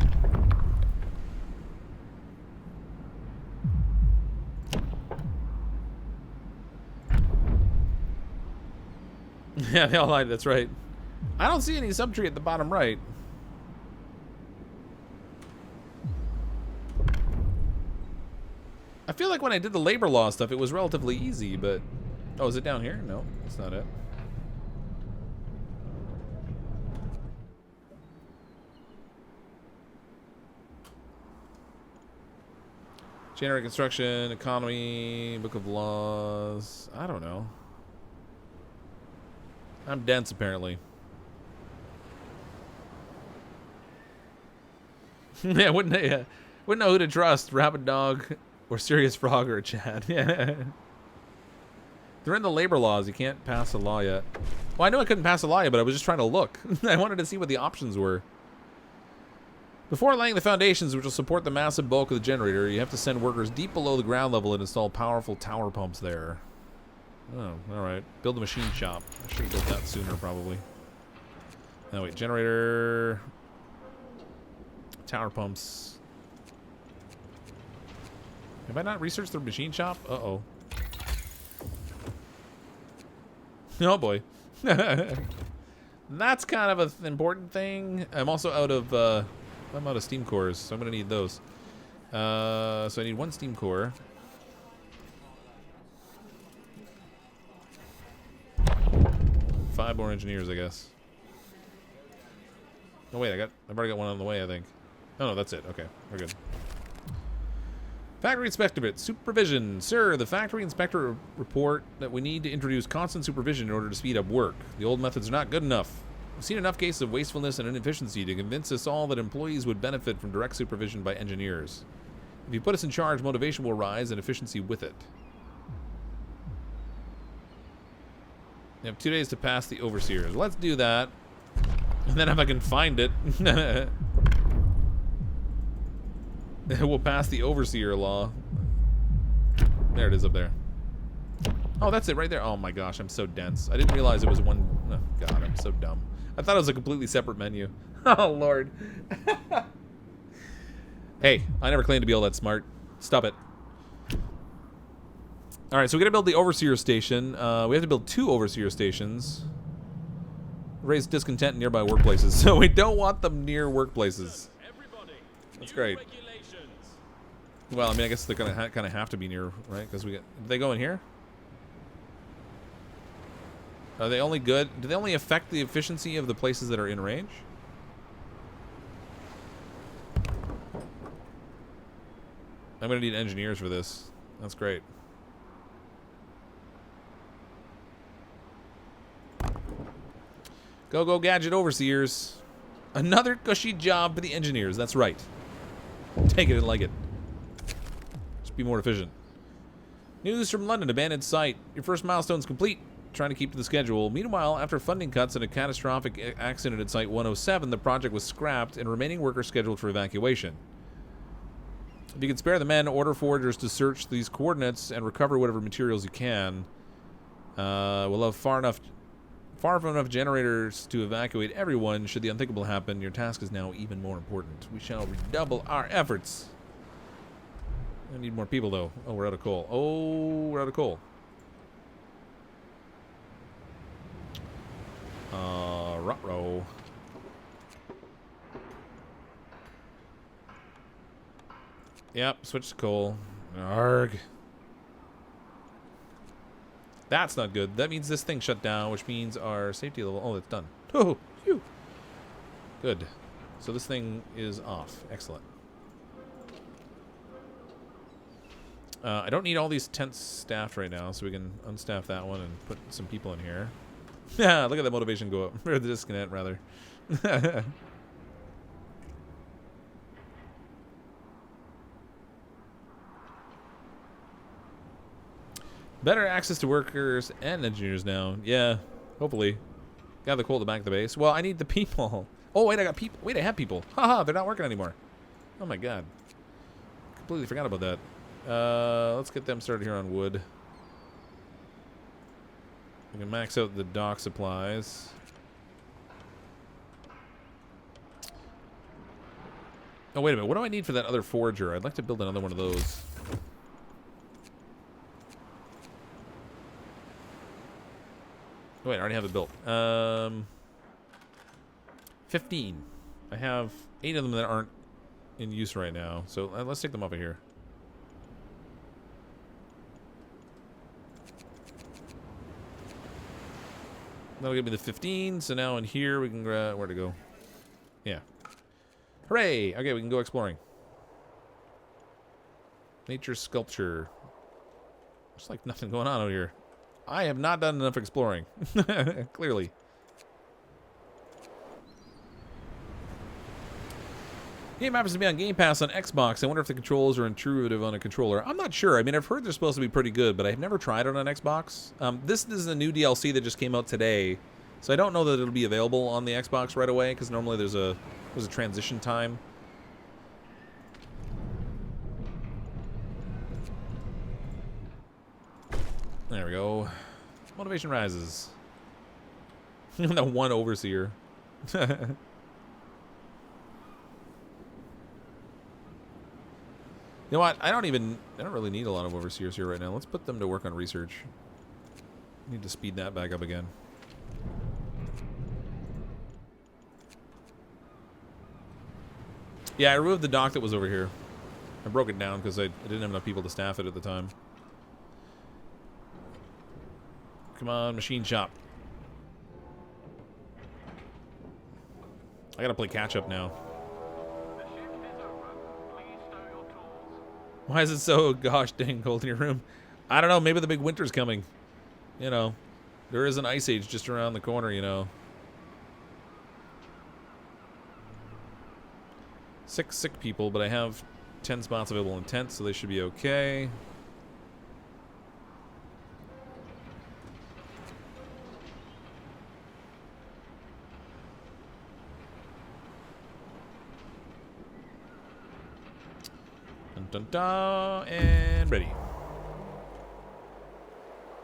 Yeah, they all lied. That's right. I don't see any subtree at the bottom right. I feel like when I did the labor law stuff, it was relatively easy, but... Oh, is it down here? No, that's not it. Generator construction, economy, book of laws. I don't know. I'm dense, apparently. Yeah, wouldn't know who to trust, Rabid Dog or Serious Frog or Chad. Yeah. They're in the labor laws. You can't pass a law yet. Well, I know I couldn't pass a law yet, but I was just trying to look. I wanted to see what the options were. Before laying the foundations, which will support the massive bulk of the generator, you have to send workers deep below the ground level and install powerful tower pumps there. Oh, alright. Build a machine shop. I should have built that sooner, probably. Oh, wait. Generator. Tower pumps. Have I not researched the machine shop? Uh-oh. Oh, boy. That's kind of an important thing. I'm also out of, I'm out of steam cores, so I'm going to need those. So I need 1 steam core. Five more engineers, I guess. Oh wait, I've already got one on the way, I think. Oh no, that's it. Okay, we're good. Factory Inspectorate supervision, sir. The factory inspector report that we need to introduce constant supervision in order to speed up work. The old methods are not good enough. We've seen enough cases of wastefulness and inefficiency to convince us all that employees would benefit from direct supervision by engineers. If you put us in charge, motivation will rise and efficiency with it. You have 2 days to pass the overseers. Let's do that. And then if I can find it, we'll pass the overseer law. There it is up there. Oh, that's it right there. Oh my gosh, I'm so dense. I didn't realize it was one. Oh god, I'm so dumb. I thought it was a completely separate menu. Oh lord. Hey, I never claimed to be all that smart. Stop it. Alright, so we gotta build the Overseer Station. We have to build 2 Overseer Stations. Raise discontent in nearby workplaces. So we don't want them near workplaces. That's great. Well, I mean, I guess they're gonna kind of have to be near, right? Because we get. Do they go in here? Are they only good? Do they only affect the efficiency of the places that are in range? I'm gonna need engineers for this. That's great. Go, go, gadget overseers. Another cushy job for the engineers. That's right. Take it and like it. Just be more efficient. News from London. Abandoned site. Your first milestone's complete. Trying to keep to the schedule. Meanwhile, after funding cuts and a catastrophic accident at Site 107, the project was scrapped and remaining workers scheduled for evacuation. If you can spare the men, order foragers to search these coordinates and recover whatever materials you can. We'll have far from enough generators to evacuate everyone. Should the unthinkable happen, your task is now even more important. We shall redouble our efforts. I need more people, though. Oh, we're out of coal. Oh, we're out of coal. Ruh-roh. Yep, switch to coal. Arg. That's not good. That means this thing shut down, which means our safety level... Oh, it's done. Oh, phew. Good. So this thing is off. Excellent. I don't need all these tents staffed right now, so we can unstaff that one and put some people in here. Yeah, look at that motivation go up. Or the disconnect, rather. Better access to workers and engineers now. Yeah, hopefully. Got the coal to back the base. Well, I need the people. Oh, wait, I got people. Wait, I have people. Haha, they're not working anymore. Oh my god. Completely forgot about that. Let's get them started here on wood. We can max out the dock supplies. Oh, wait a minute. What do I need for that other forager? I'd like to build another one of those. Oh, wait, I already have it built. 15. I have 8 of them that aren't in use right now. So let's take them off of here. That'll give me the 15. So now in here we can where to go? Yeah. Hooray! Okay, we can go exploring. Nature sculpture. Looks like nothing going on out here. I have not done enough exploring. Clearly. Game happens to be on Game Pass on Xbox. I wonder if the controls are intuitive on a controller. I'm not sure. I mean, I've heard they're supposed to be pretty good, but I've never tried it on Xbox. This is a new DLC that just came out today, so I don't know that it'll be available on the Xbox right away, because normally there's a transition time. There we go. Motivation rises. That one overseer. You know what? I don't really need a lot of overseers here right now. Let's put them to work on research. Need to speed that back up again. Yeah, I removed the dock that was over here. I broke it down because I didn't have enough people to staff it at the time. Come on, machine shop. I gotta play catch up now. Why is it so gosh dang cold in your room? I don't know, maybe the big winter's coming. You know, there is an ice age just around the corner, you know. 6 sick people, but I have 10 spots available in tents, so they should be okay. Dun dun dun, and ready.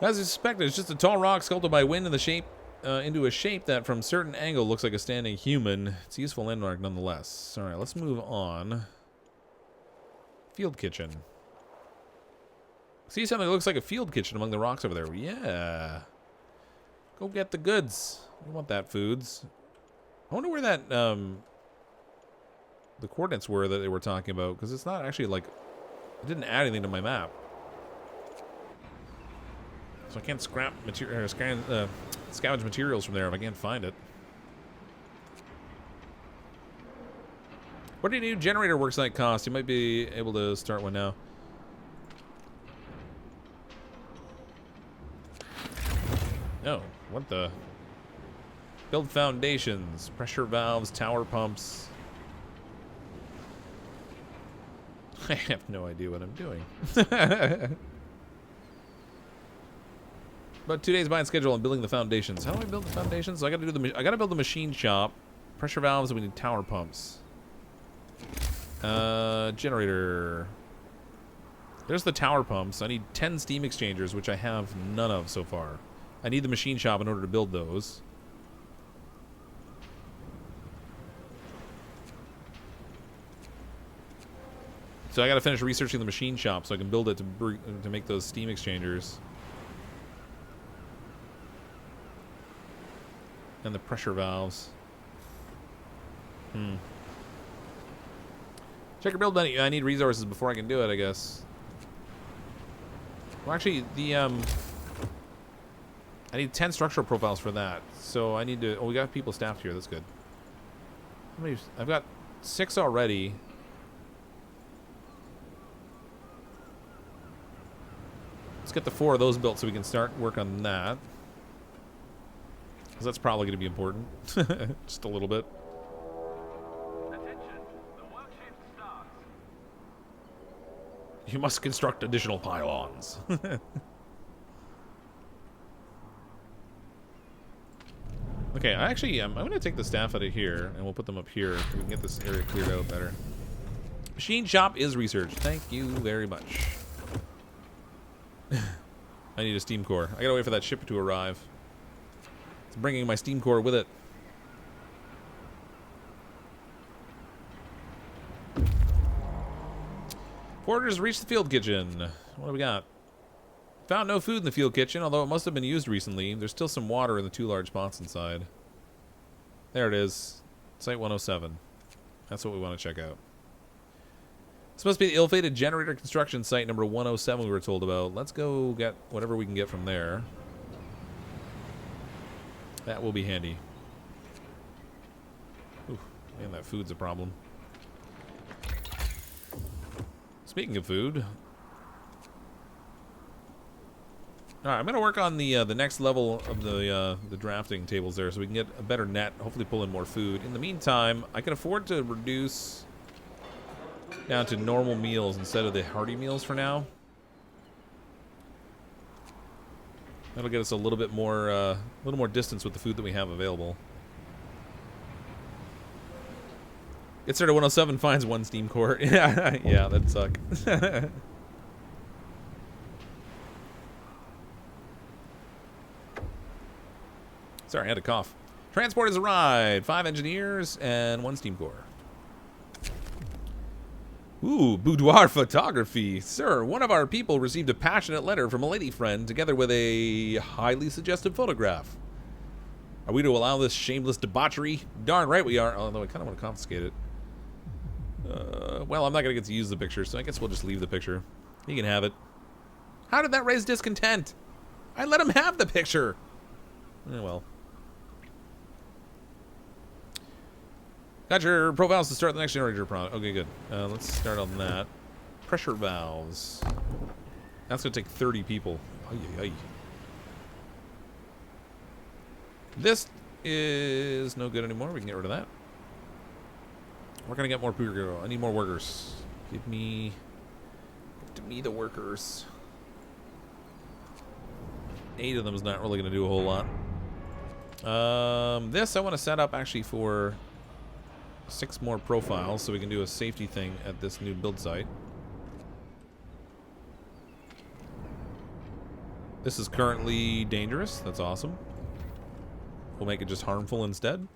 As suspected, it's just a tall rock sculpted by wind in the shape into a shape that from certain angle looks like a standing human. It's a useful landmark nonetheless. Alright, let's move on. Field kitchen. See something that looks like a field kitchen among the rocks over there. Yeah. Go get the goods. We want that foods. I wonder where that, the coordinates were that they were talking about, because it's not actually like, it didn't add anything to my map. So I can't scrap material, scavenge materials from there if I can't find it. What do you new generator worksite cost? You might be able to start one now. Oh, what the? Build foundations, pressure valves, tower pumps. I have no idea what I'm doing. About 2 days behind schedule on building the foundations. How do I build the foundations? I gotta build the machine shop, pressure valves, and we need tower pumps. Generator. There's the tower pumps. I need 10 steam exchangers, which I have none of so far. I need the machine shop in order to build those. So I gotta finish researching the machine shop so I can build it to make those steam exchangers. And the pressure valves. Check your build menu. I need resources before I can do it, I guess. Well, actually, the I need 10 structural profiles for that. So I need to. Oh, we got people staffed here. That's good. How many? I've got 6 already. Let's get the 4 of those built so we can start work on that. Because that's probably going to be important. Just a little bit. Attention, the work shift starts. You must construct additional pylons. Okay, I'm going to take the staff out of here, and we'll put them up here so we can get this area cleared out better. Machine shop is researched. Thank you very much. I need a steam core. I gotta wait for that ship to arrive. It's bringing my steam core with it. Foragers reached the field kitchen. What do we got? Found no food in the field kitchen, although it must have been used recently. There's still some water in the 2 large pots inside. There it is. Site 107. That's what we want to check out. This must be the ill-fated generator construction site number 107 we were told about. Let's go get whatever we can get from there. That will be handy. Ooh, man, that food's a problem. Speaking of food. Alright, I'm going to work on the next level of the drafting tables there so we can get a better net, hopefully pull in more food. In the meantime, I can afford to reduce down to normal meals instead of the hearty meals for now. That'll get us a little bit more distance with the food that we have available. Gets there to 107, finds 1 steam core. Yeah, that'd suck. Sorry, I had a cough. Transport has arrived. 5 engineers and 1 steam core. Ooh, boudoir photography. Sir, one of our people received a passionate letter from a lady friend together with a highly suggestive photograph. Are we to allow this shameless debauchery? Darn right we are, although I kind of want to confiscate it. Well, I'm not going to get to use the picture, so I guess we'll just leave the picture. He can have it. How did that raise discontent? I let him have the picture. Well. Got your profiles to start the next generator product. Okay, good. Let's start on that. Pressure valves. That's going to take 30 people. Ay, ay, ay. This is no good anymore. We can get rid of that. We're going to get more people. I need more workers. Give me the workers. 8 of them is not really going to do a whole lot. This I want to set up actually for 6 more profiles so we can do a safety thing at this new build site. This is currently dangerous. That's awesome. We'll make it just harmful instead.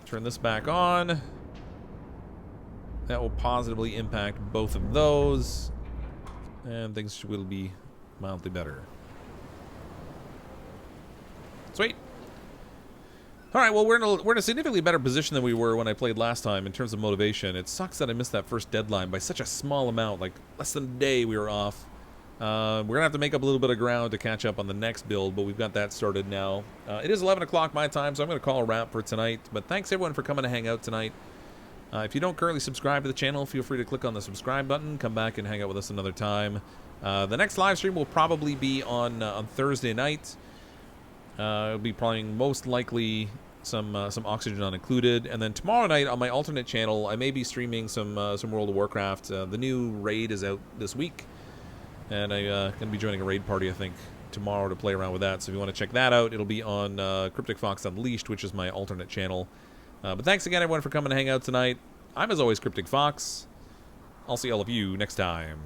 Turn this back on. That will positively impact both of those. And things will be mildly better. Sweet. Alright, well, we're in a significantly better position than we were when I played last time in terms of motivation. It sucks that I missed that first deadline by such a small amount. Like, less than a day we were off. We're going to have to make up a little bit of ground to catch up on the next build, but we've got that started now. It is 11 o'clock my time, so I'm going to call a wrap for tonight. But thanks, everyone, for coming to hang out tonight. If you don't currently subscribe to the channel, feel free to click on the subscribe button. Come back and hang out with us another time. The next live stream will probably be on Thursday night. It'll be playing most likely some Oxygen Not Included, and then tomorrow night on my alternate channel I may be streaming some World of Warcraft. The new raid is out this week, and I'm gonna be joining a raid party I think tomorrow to play around with that. So if you want to check that out, it'll be on CrypticFox Unleashed, which is my alternate channel. But thanks again everyone for coming to hang out tonight. I'm as always CrypticFox. I'll see all of you next time.